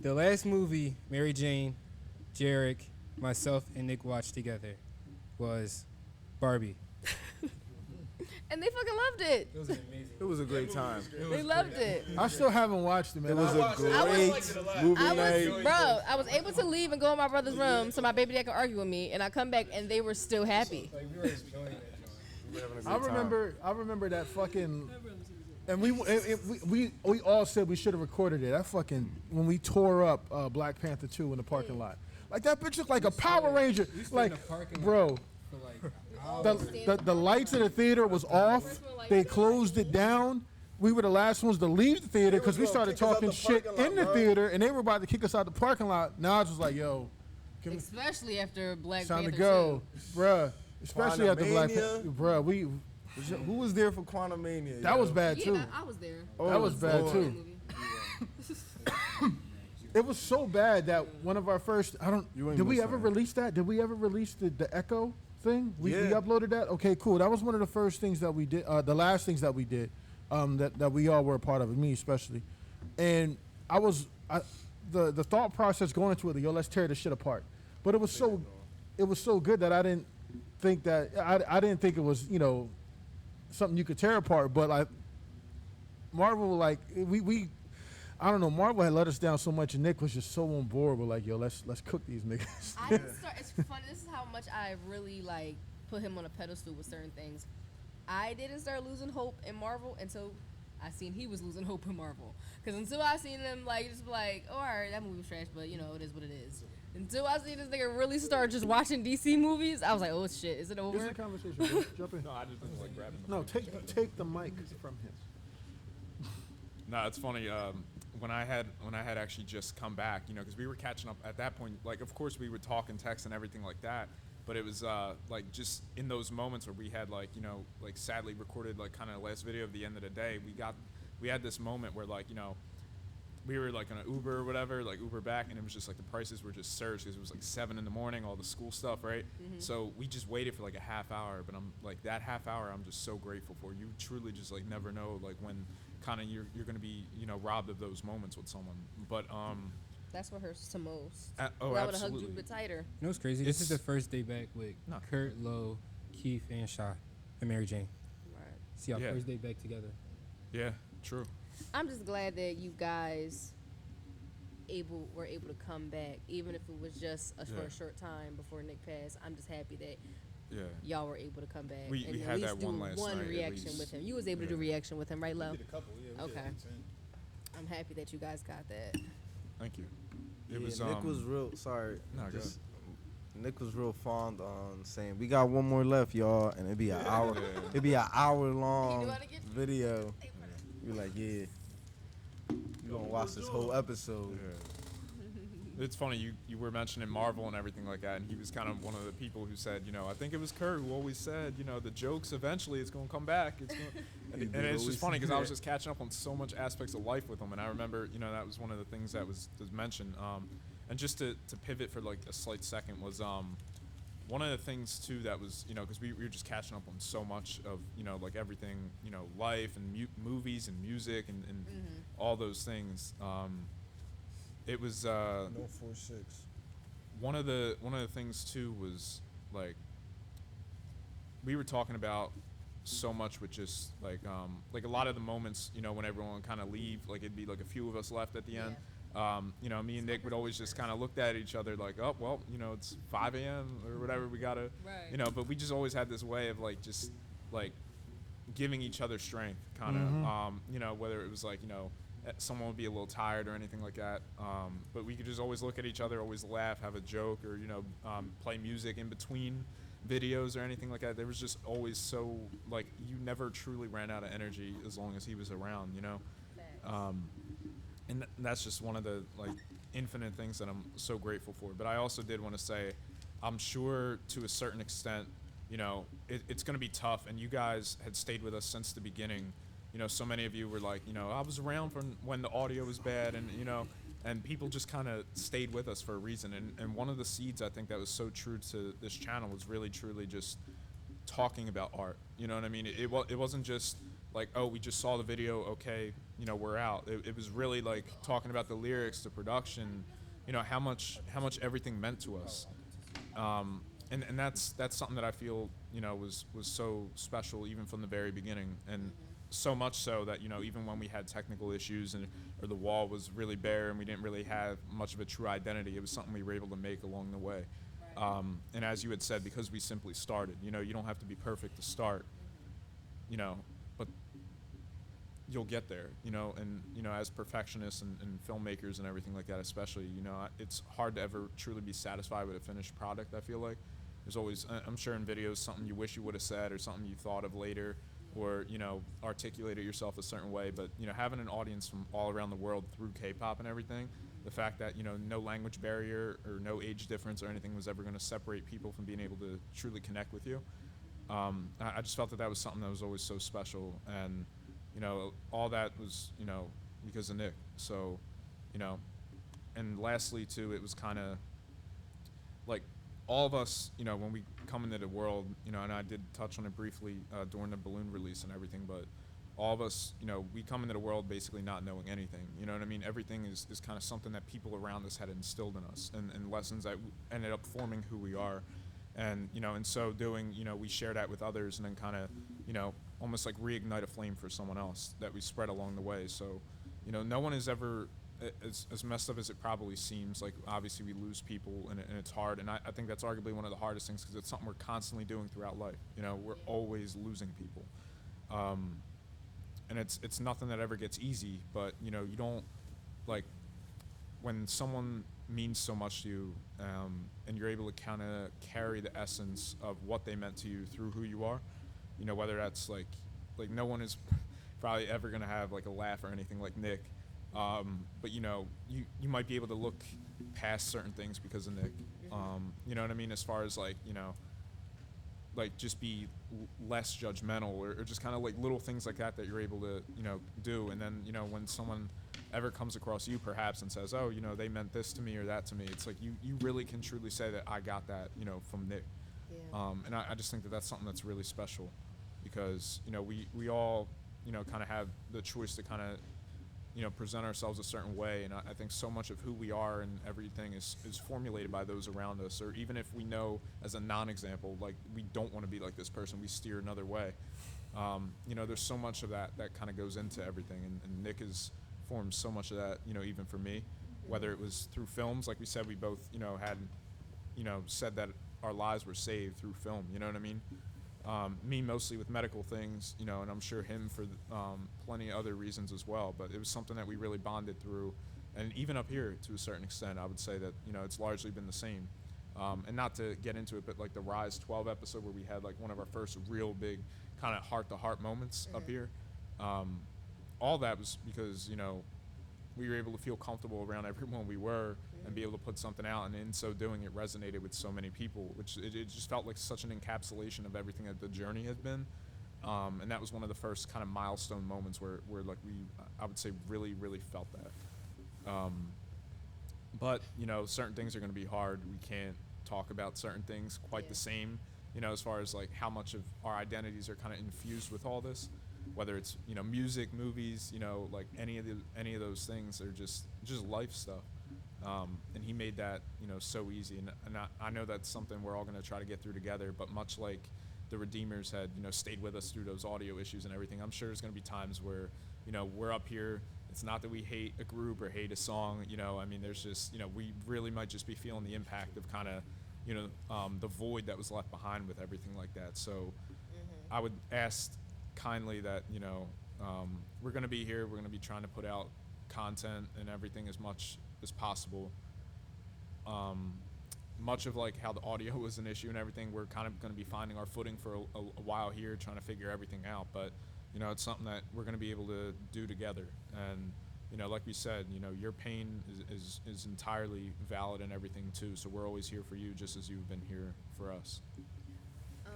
The last movie MaryJane, Jerrick, myself, and Nick watched together was Barbie. And they fucking loved it. It was amazing. It was a great time. They loved it. I still haven't watched it, man. It was I- a watched it. I great liked it a lot. movie I night. was, bro, I was able to leave and go in my brother's room so my baby dad can argue with me, and I come back and they were still happy. Like we were enjoying that joint. We were having a I great time. remember that fucking And we all said we should have recorded it. That fucking when we tore up Black Panther 2 in the parking lot. Like that bitch looked like a Power Ranger. We stood Like, in the parking lot bro, for like hours. the lights in the theater was off. They closed it down. We were the last ones to leave the theater because we was gonna started kick us out talking the shit parking lot, in the bro. theater, and they were about to kick us out the parking lot. Now I was just like, yo, Especially after Black it's time to Panther go, bruh. Especially after Black Quantumania? Panther, bruh. Who was there for Quantumania? That yo? was bad 2. too. Yeah, I was there. That was bad Lord. too. It was so bad that one of our first, You ain't did we miss ever nothing. release that? Did we ever release the Echo thing? We Yeah. uploaded that? Okay, cool. That was one of the first things that we did, the last things that we did, that we all were a part of, me especially. And the thought process going into it, yo, let's tear this shit apart. But it was so good that I didn't think it was, something you could tear apart. But Marvel, like, I don't know. Marvel had let us down so much, and Nick was just so on board with like, yo, let's cook these niggas. I didn't start. It's funny. This is how much I really like put him on a pedestal with certain things. I didn't start losing hope in Marvel until I seen he was losing hope in Marvel. Because until I seen him like just be like, oh, all right, that movie was trash, but it is what it is. Until I seen this nigga really start just watching DC movies, I was like, oh shit, is it over? This is a conversation. Bro. Jump in. No, I just didn't like grabbing the No, mic. take the mic from him. No, it's funny. When I had actually just come back, because we were catching up at that point. Like, of course, we would talk and text and everything like that. But it was like just in those moments where we had like sadly recorded like kind of last video of the end of the day. We had this moment where like we were like on an Uber or whatever, like Uber back, and it was just like the prices were just surged because it was like 7 a.m, all the school stuff, right? Mm-hmm. So we just waited for like a half hour. But I'm like that half hour, I'm just so grateful for. You truly just like never know like when kind of you're gonna be robbed of those moments with someone. But That's what hurts the most. oh, I would have hugged you absolutely. a bit tighter. You know what's crazy? This is the It's- first day back with No. Curt, Lo, Keith, and Shaw, and Mary Jane. Right. See our Yeah. first day back together. Yeah, true. I'm just glad that you guys were able to come back, even if it was just for a short time before Nick passed. I'm just happy that Yeah. y'all were able to come back We and had at least that do one last night, at reaction least. with him. You was able to do Yeah. reaction with him, right, Lo? We did a couple, yeah. We did Okay. like 10. I'm happy that you guys got that. Thank you. Yeah, It was Nick was real. Sorry, No, go just Nick was real fond on saying we got one more left, y'all, and it'd be an hour. Yeah. It'd be an hour You long know how to get- video. You're like, yeah, you gonna watch this whole episode. It's funny you were mentioning Marvel and everything like that, and he was kind of one of the people who said, I think it was Curt who always said, the jokes eventually it's gonna come back. It's gonna, and did it's just always funny because say I was that. just catching up on so much aspects of life with him, and I remember that was one of the things that was mentioned. And just to pivot for like a slight second was one of the things too that was because we were just catching up on so much of like everything life and movies and music and all those things. It was No 4-6. one of the things too was like we were talking about so much with just like a lot of the moments when everyone would kind of leave, like it'd be like a few of us left at the end. Me and Nick would always just kind of looked at each other like, oh well, it's 5 a.m. or whatever, we gotta Right. but we just always had this way of like just like giving each other strength kind of whether it was like someone would be a little tired or anything like that, but we could just always look at each other, always laugh, have a joke, or play music in between videos or anything like that. There was just always so like you never truly ran out of energy as long as he was around, and that's just one of the like infinite things that I'm so grateful for. But I also did want to say, I'm sure to a certain extent, it's going to be tough, and you guys had stayed with us since the beginning. So many of you were like, I was around from when the audio was bad, and people just kind of stayed with us for a reason. And one of the seeds I think that was so true to this channel was really truly just talking about art. You know what I mean? It wasn't just like, oh, we just saw the video, okay, we're out. It was really like talking about the lyrics, the production, how much everything meant to us. And that's something that I feel was so special even from the very beginning, and so much so that even when we had technical issues or the wall was really bare and we didn't really have much of a true identity, it was something we were able to make along the way. And as you had said, because we simply started, you don't have to be perfect to start, but you'll get there, and as perfectionists and filmmakers and everything like that, especially, it's hard to ever truly be satisfied with a finished product. I feel like there's always, I'm sure in videos, something you wish you would have said or something you thought of later, or articulated yourself a certain way. But having an audience from all around the world through K-pop and everything, the fact that no language barrier or no age difference or anything was ever going to separate people from being able to truly connect with you. I just felt that was something that was always so special, and all that was because of Nick. So, and lastly too, it was kind of like all of us, when we come into the world, and I did touch on it briefly during the balloon release and everything, but all of us, we come into the world basically not knowing anything. You know what I mean? Everything is kind of something that people around us had instilled in us, and lessons that ended up forming who we are. And in so doing, we share that with others, and then kind of almost like reignite a flame for someone else that we spread along the way. So no one is ever as messed up as it probably seems. Like, obviously we lose people, and it's hard, and I think that's arguably one of the hardest things, because it's something we're constantly doing throughout life. We're always losing people, and it's nothing that ever gets easy. But you don't, like, when someone means so much to you, and you're able to kind of carry the essence of what they meant to you through who you are, whether that's like no one is probably ever gonna have like a laugh or anything like Nick, but you might be able to look past certain things because of Nick. You know what I mean, as far as like just be less judgmental, or just kind of like little things like that you're able to do. And then when someone ever comes across you perhaps and says, oh, they meant this to me or that to me, it's like you really can truly say that I got that from Nick. And I just think that that's something that's really special, because we all kind of have the choice to kind of present ourselves a certain way, and I think so much of who we are and everything is formulated by those around us. Or even if we know as a non-example, like, we don't want to be like this person, we steer another way. There's so much of that kind of goes into everything, and Nick has formed so much of that, even for me, whether it was through films. Like we said, we both had said that our lives were saved through film, you know what I mean? Me mostly with medical things, and I'm sure him for plenty of other reasons as well. But it was something that we really bonded through, and even up here to a certain extent, I would say that it's largely been the same. And not to get into it, but like the Rise 12 episode where we had like one of our first real big kind of heart-to-heart moments up here, all that was because we were able to feel comfortable around everyone we were, and be able to put something out, and in so doing, it resonated with so many people, which it just felt like such an encapsulation of everything that the journey had been. And that was one of the first kind of milestone moments where like I would say really felt that. But certain things are going to be hard. We can't talk about certain things quite the same, as far as like how much of our identities are kind of infused with all this, whether it's music, movies, like any of those things are just life stuff. And he made that so easy, and I know that's something we're all going to try to get through together. But much like the Redeemers had stayed with us through those audio issues and everything, I'm sure there's going to be times where we're up here. It's not that we hate a group or hate a song, I mean, there's just we really might just be feeling the impact of kind of the void that was left behind with everything like that. So I would ask kindly that we're going to be here, we're going to be trying to put out content and everything as much as possible. Much of like how the audio was an issue and everything, we're kind of going to be finding our footing for a while here, trying to figure everything out. But it's something that we're going to be able to do together. And like we said, your pain is entirely valid and everything too. So we're always here for you, just as you've been here for us.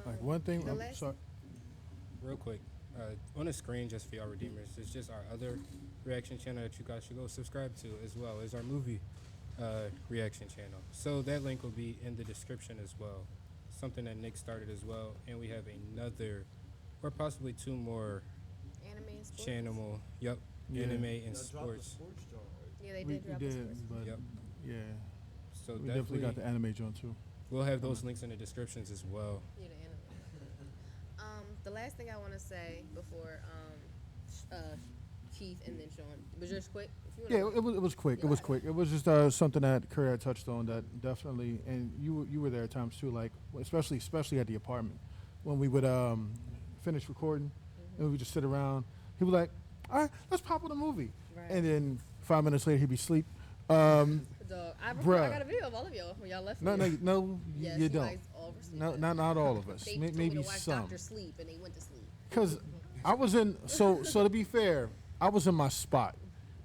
Like one thing, I'm sorry. Real quick, on the screen, just for y'all Redeemers, it's just our other reaction channel that you guys should go subscribe to, as well as our movie reaction channel. So that link will be in the description as well. Something that Nick started as well, and we have another, or possibly two more Anime and sports. channel. Yep, Yeah. anime and sports. Yeah, they We did drop the sports. but Yep. yeah, So we definitely got the anime joint too. we'll have those links in the descriptions as well. Yeah, the anime. The last thing I want to say before Keith and then Sean, was yours quick? If you Yeah, wanna- it was quick. Yeah, It was I- quick. It was just something that Curt had touched on that definitely, and you were there at times too, like especially at the apartment when we would finish recording and we would just sit around. He was like, All right, let's pop on a movie. Right. And then 5 minutes later, he'd be asleep. Dog, I Bruh. got a video of all of y'all when y'all left No, me. no, Yes, you you don't. guys all were No, sleeping. not all of us. They told me Maybe to watch some. Doctor Sleep, and they went to sleep. Because I was in, so to be fair, I was in my spot,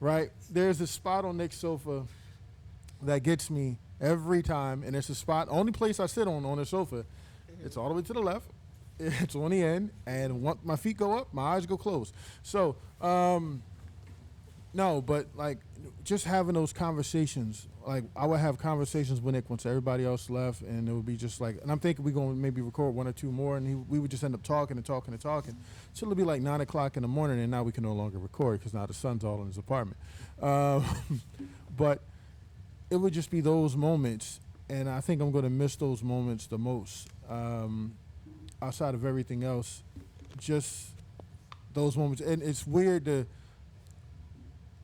right? There's a spot on Nick's sofa that gets me every time, and it's a spot, only place I sit on the sofa. It's all the way to the left. It's on the end, and once my feet go up, my eyes go closed. So, no, but like just having those conversations, like I would have conversations with Nick once everybody else left, and it would be just like, and I'm thinking we're going to maybe record one or two more, and we would just end up talking until it'll be like 9 o'clock in the morning, and now we can no longer record because now the son's all in his apartment. But it would just be those moments, and I think I'm going to miss those moments the most. Outside of everything else, just those moments, and it's weird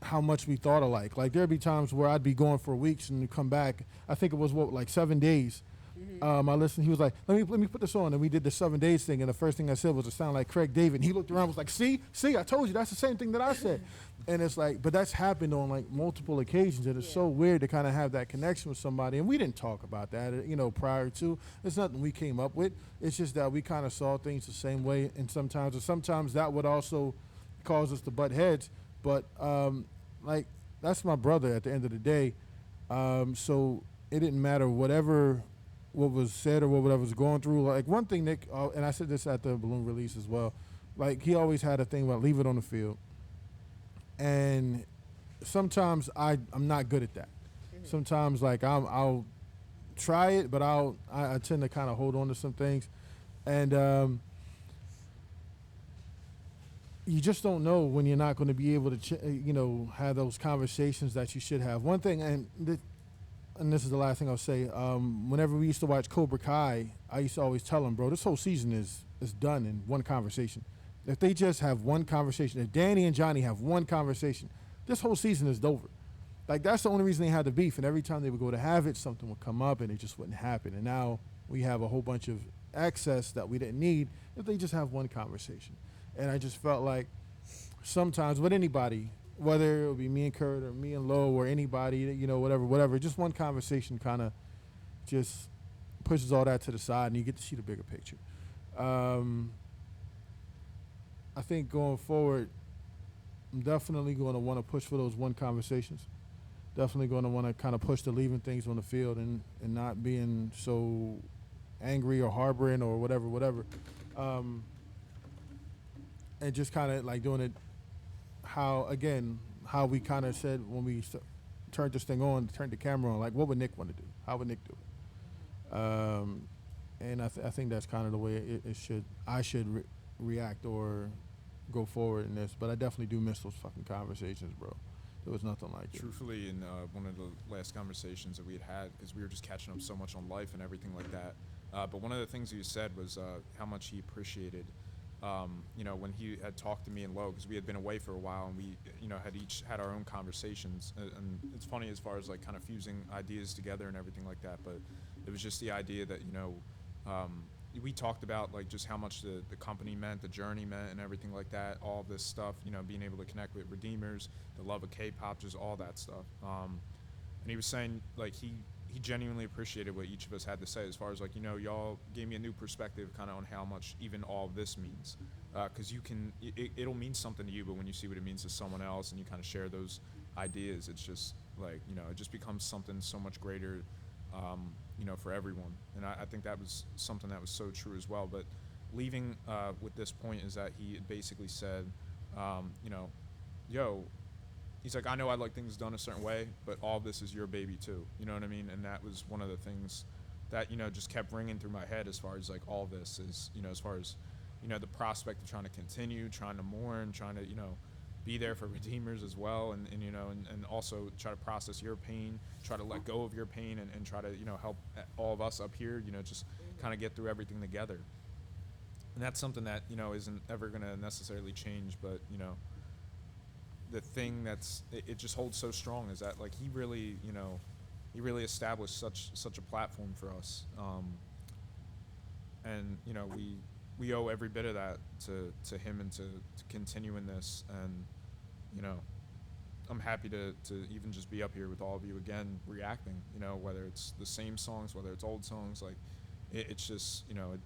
how much we thought alike. Like there'd be times where I'd be going for weeks and come back. I think it was like 7 days. I listened. He was like, "Let me put this on," and we did the 7 days thing. And the first thing I said was, "It sounded like Craig David." And he looked around, and was like, "See, I told you. That's the same thing that I said." And it's like, but that's happened on like multiple occasions. And it's so weird to kind of have that connection with somebody. And we didn't talk about that, prior to. It's nothing we came up with. It's just that we kind of saw things the same way, and sometimes that would also cause us to butt heads. But like that's my brother at the end of the day. So it didn't matter what was said or whatever was going through. Like one thing, Nick, and I said this at the balloon release as well. Like he always had a thing about leave it on the field, and sometimes I'm not good at that. Sometimes like I'll try it, but I tend to kind of hold on to some things, and you just don't know when you're not going to be able to have those conversations that you should have. One thing, and this is the last thing I'll say. Whenever we used to watch Cobra Kai, I used to always tell him, bro, this whole season is done in one conversation. If they just have one conversation, if Danny and Johnny have one conversation, this whole season is over. Like, that's the only reason they had the beef. And every time they would go to have it, something would come up and it just wouldn't happen. And now we have a whole bunch of excess that we didn't need if they just have one conversation. And I just felt like sometimes with anybody, whether it would be me and Curt or me and Lo or anybody, whatever, just one conversation kind of just pushes all that to the side and you get to see the bigger picture. I think going forward, I'm definitely going to want to push for those one conversations. Definitely going to want to kind of push to leaving things on the field and not being so angry or harboring or whatever. And just kind of like doing it how we kind of said when we turned this thing on, turned the camera on, like what would Nick want to do? How would Nick do it? And I think that's kind of the way I should react or go forward in this. But I definitely do miss those fucking conversations, bro. There was nothing like it. Truthfully, in one of the last conversations that we had, because we were just catching up so much on life and everything like that. But one of the things you said was how much he appreciated, when he had talked to me and Lo, because we had been away for a while and we, had each had our own conversations. And it's funny as far as like kind of fusing ideas together and everything like that. But it was just the idea that, we talked about like just how much the company meant, the journey meant, and everything like that. All of this stuff, being able to connect with Redeemers, the love of K-pop, just all that stuff. And he was saying like he genuinely appreciated what each of us had to say as far as like y'all gave me a new perspective kind of on how much even all of this means, because it'll mean something to you, but when you see what it means to someone else and you kind of share those ideas, it's just like it just becomes something so much greater. For everyone. And I think that was something that was so true as well. But leaving with this point is that he basically said, he's like, I know I like things done a certain way, but all of this is your baby too. You know what I mean? And that was one of the things that, just kept ringing through my head as far as like all this is, as far as, the prospect of trying to continue, trying to mourn, trying to, be there for Redeemers as well, and also try to process your pain, try to let go of your pain, and try to help all of us up here, just kind of get through everything together. And that's something that isn't ever going to necessarily change, but the thing it just holds so strong is that like he really established such a platform for us, and we owe every bit of that to him and to continue in this. And you know, I'm happy to even just be up here with all of you again, reacting. You know, whether it's the same songs, whether it's old songs, like it's just, you know,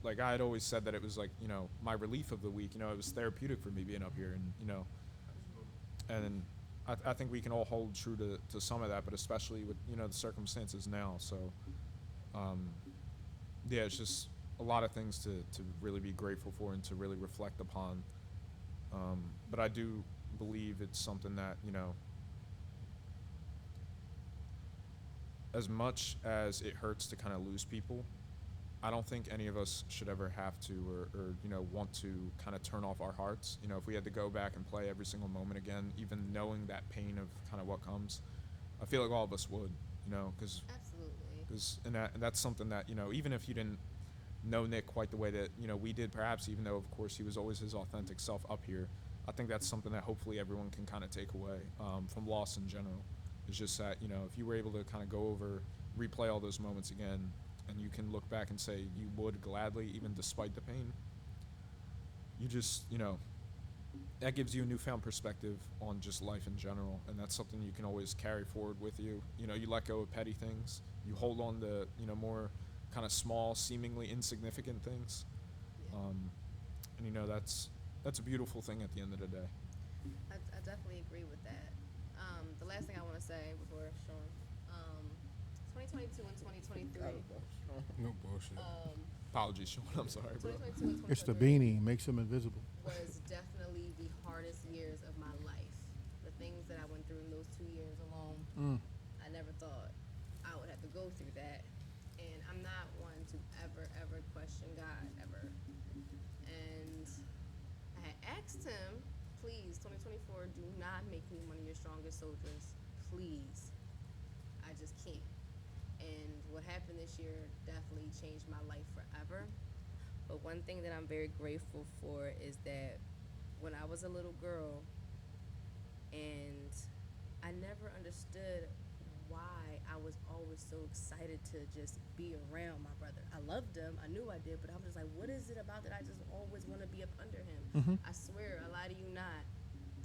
like I had always said that it was like, you know, my relief of the week. You know, it was therapeutic for me being up here, and you know, and I think we can all hold true to some of that, but especially with, you know, the circumstances now. So, yeah, it's just a lot of things to really be grateful for and to really reflect upon. But I do believe it's something that, you know, as much as it hurts to kind of lose people, I don't think any of us should ever have to or you know, want to kind of turn off our hearts. You know, if we had to go back and play every single moment again, even knowing that pain of kind of what comes, I feel like all of us would, you know, because Absolutely. and that's something that, you know, even if you didn't know Nick quite the way that, you know, we did, perhaps, even though of course he was always his authentic self up here, I think that's something that hopefully everyone can kind of take away from loss in general. It's just that, you know, if you were able to kind of go over, replay all those moments again, and you can look back and say you would gladly, even despite the pain, you just, you know, that gives you a newfound perspective on just life in general, and that's something you can always carry forward with you. You know, you let go of petty things, you hold on to, you know, more kind of small, seemingly insignificant things, Yeah. and you know, that's a beautiful thing at the end of the day. I definitely agree with that. The last thing I want to say before Sean, 2022 and 2023. No bullshit. Apologies, Sean. I'm sorry, bro. 2022 and It's the 2023 beanie, makes him invisible. was definitely the hardest years of my life. The things that I went through in those 2 years alone, I never thought I would have to go through that. And I'm not one to ever question God, ever. And I had asked him, please, 2024, do not make me one of your strongest soldiers. Please. I just can't. And what happened this year definitely changed my life forever. But one thing that I'm very grateful for is that when I was a little girl and I never understood why I was always so excited to just be around my brother. I loved him, I knew I did, but I'm just like, what is it about that I just always want to be up under him? I swear, I lie to you not,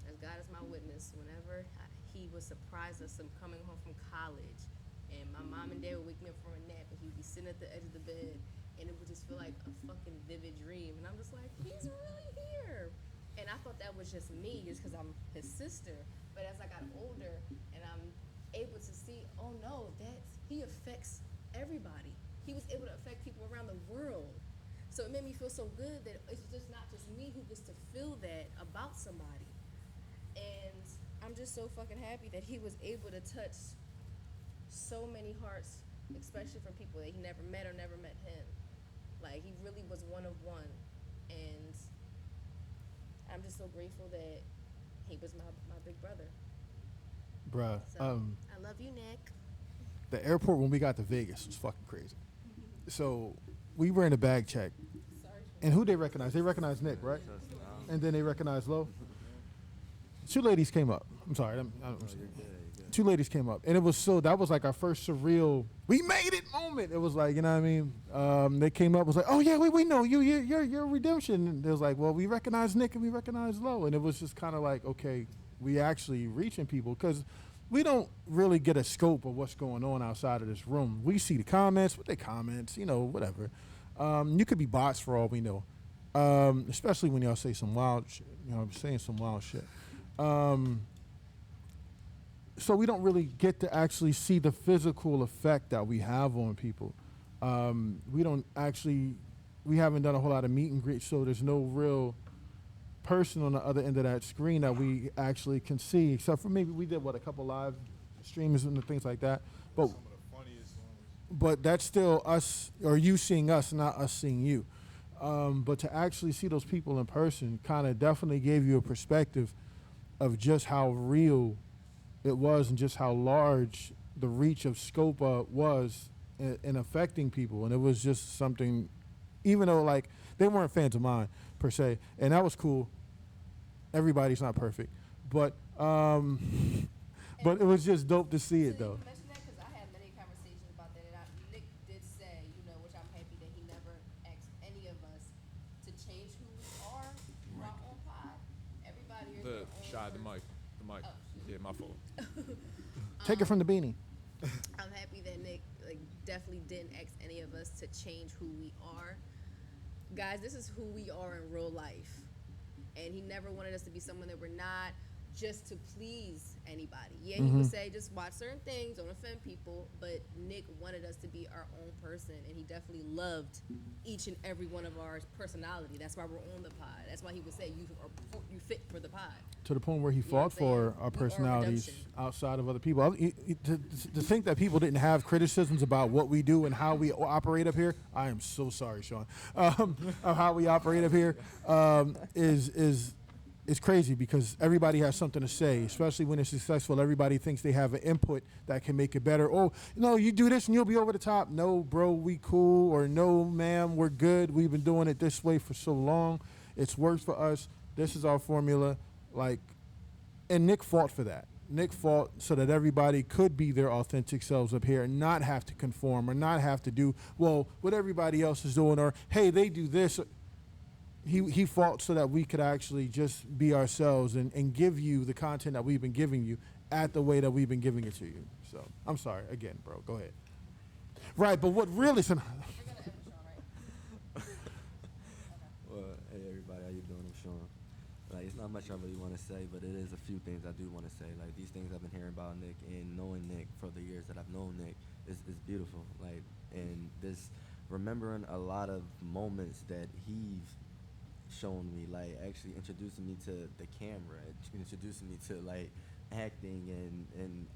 as God is my witness, whenever he would surprise us, I'm coming home from college, and my mom and dad would wake me up from a nap, and he would be sitting at the edge of the bed, and it would just feel like a fucking vivid dream, and I'm just like, he's really here. And I thought that was just me, just because I'm his sister. But as I got older, and I'm able to see, oh no, he affects everybody. He was able to affect people around the world. So it made me feel so good that it's just not just me who gets to feel that about somebody. And I'm just so fucking happy that he was able to touch so many hearts, especially from people that he never met or never met him. Like, he really was one of one. And I'm just so grateful that he was my big brother. Bruh, So I love you, Nick. the airport when we got to Vegas was fucking crazy. So we were in a bag check, Sorry. and who they recognized? They recognized Nick, right? And then they recognized Lo. Two ladies came up. I'm sorry. Two ladies came up, and it was that was like our first surreal, we made it moment. It was like, you know what I mean? They came up, was like, oh yeah, we know you, you're Redemption. And it was like, well, we recognize Nick and we recognize Lo, and it was just kind of like, okay, we actually reaching people, because we don't really get a scope of what's going on outside of this room. We see the comments, what they comments, you know, whatever. You could be bots for all we know, especially when y'all say some wild shit. You know, I'm saying some wild shit. So we don't really get to actually see the physical effect that we have on people. We haven't done a whole lot of meet and greet, so there's no real person on the other end of that screen that we actually can see, except for maybe we did, a couple live streams and things like that. But Some of the funniest ones. but that's still us, or you seeing us, not us seeing you. But to actually see those people in person kind of definitely gave you a perspective of just how real it was and just how large the reach of Scopa was in affecting people. And it was just something, even though like they weren't fans of mine per se, and that was cool. Everybody's not perfect, but it was just dope to see it though. You mentioned that because I had many conversations about that, and Nick did say, which I'm happy that he never asked any of us to change who we are on pod. Everybody is their own Shy, the mic. Yeah, my fault. Take it from the beanie. I'm happy that Nick definitely didn't ask any of us to change who we are. Guys, this is who we are in real life. And he never wanted us to be someone that we're not just to please anybody. Yeah, he would say just watch certain things, don't offend people, but Nick wanted us to be our own person, and he definitely loved each and every one of our personality. That's why we're on the pod. That's why he would say you fit for the pod. To the point where he You know what fought I'm saying? for our We are personalities redemption. outside of other people. To think that people didn't have criticisms about what we do and how we operate up here, I am so sorry, Sean, of how we operate up here, is crazy, because everybody has something to say, especially when it's successful. Everybody thinks they have an input that can make it better. Oh, no, you do this and you'll be over the top. No, bro, we cool. Or no, ma'am, we're good. We've been doing it this way for so long. It's worked for us. This is our formula. And Nick fought for that. Nick fought so that everybody could be their authentic selves up here and not have to conform or not have to do, well, what everybody else is doing, or, hey, they do this. He fought so that we could actually just be ourselves and give you the content that we've been giving you at the way that we've been giving it to you. So, I'm sorry. Again, bro. Go ahead. Right, but what really... We're gonna end with Sean, right? Well, hey everybody, how you doing? I'm Sean. It's not much I really want to say, but it is a few things I do want to say. These things I've been hearing about Nick and knowing Nick for the years that I've known Nick is beautiful. And this remembering a lot of moments that he's shown me, actually introducing me to the camera, introducing me to acting and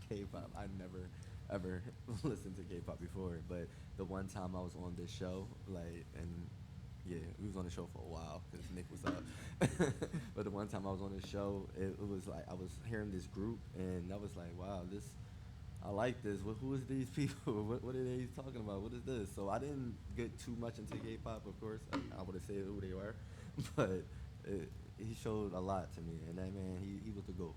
K-pop. I never ever listened to K-pop before, but the one time I was on this show, and yeah, we was on the show for a while because Nick was up. But the one time I was on the show, it was I was hearing this group, and I was like, wow, I like this. Who is these people? What are they talking about? What is this? So I didn't get too much into K-pop, of course. I would have said who they were, but he showed a lot to me, and that man, he was the GOAT,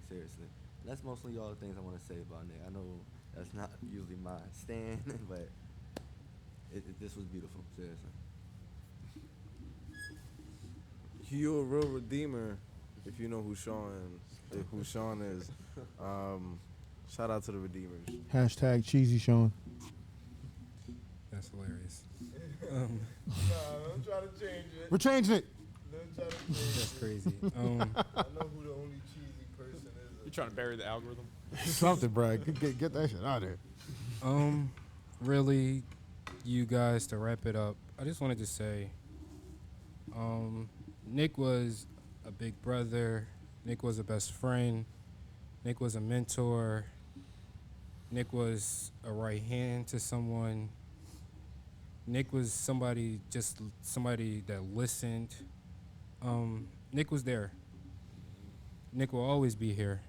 seriously. And that's mostly all the things I want to say about Nick. I know that's not usually my stand, but this was beautiful, seriously. You're a real redeemer if you know who Sean is. Shout out to the Redeemers. Hashtag cheesy Sean. That's hilarious. Nah, don't try to change it. We're changing it. Don't try to change That's crazy. I know who the only cheesy person is. You trying to bury the algorithm? Something, bro. Get that shit out of there. Really, you guys, to wrap it up, I just wanted to say, Nick was a big brother. Nick was a best friend. Nick was a mentor. Nick was a right hand to someone. Nick was somebody that listened. Nick was there. Nick will always be here.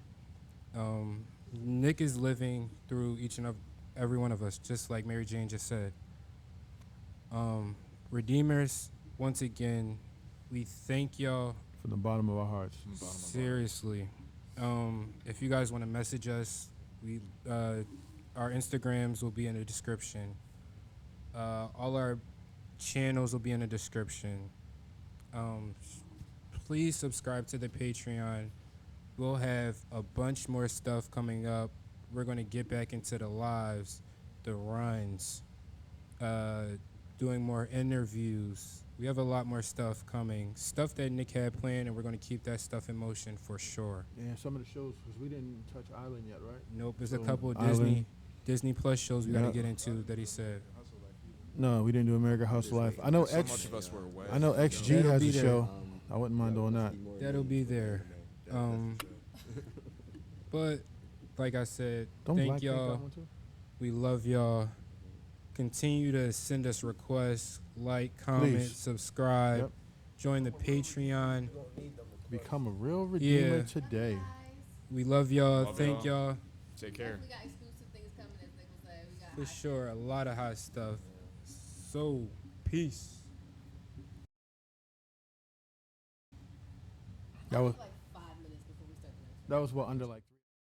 Nick is living through each and every one of us, just like MaryJane just said. Redeemers, once again, we thank y'all. From the bottom of our hearts. Seriously. If you guys want to message us, our Instagrams will be in the description. All our channels will be in the description. Please subscribe to the Patreon. We'll have a bunch more stuff coming up. We're going to get back into the lives, the runs, doing more interviews. We have a lot more stuff coming. Stuff that Nick had planned, and we're going to keep that stuff in motion for sure. Yeah, some of the shows, because we didn't touch Island yet, right? Nope, there's a So, couple of Island. Disney Plus shows we got to Yeah. get into that he said. No, we didn't do American Hustle Life. I know So X. much of us were away. I know XG That'll has be a there. show. I wouldn't mind doing that. That'll be there. But like I said, Don't thank Blackpink y'all. got one too? We love y'all. Continue to send us requests, like, comment, Please. subscribe, Yep. join the Patreon. Become a real redeemer Yeah. today. We love y'all. Love Thank y'all. y'all. Take care. We got exclusive things coming, as Nick was saying. We got For hot sure, a lot of hot stuff. So, peace. That was like 5 minutes before we start the next one. that was what under like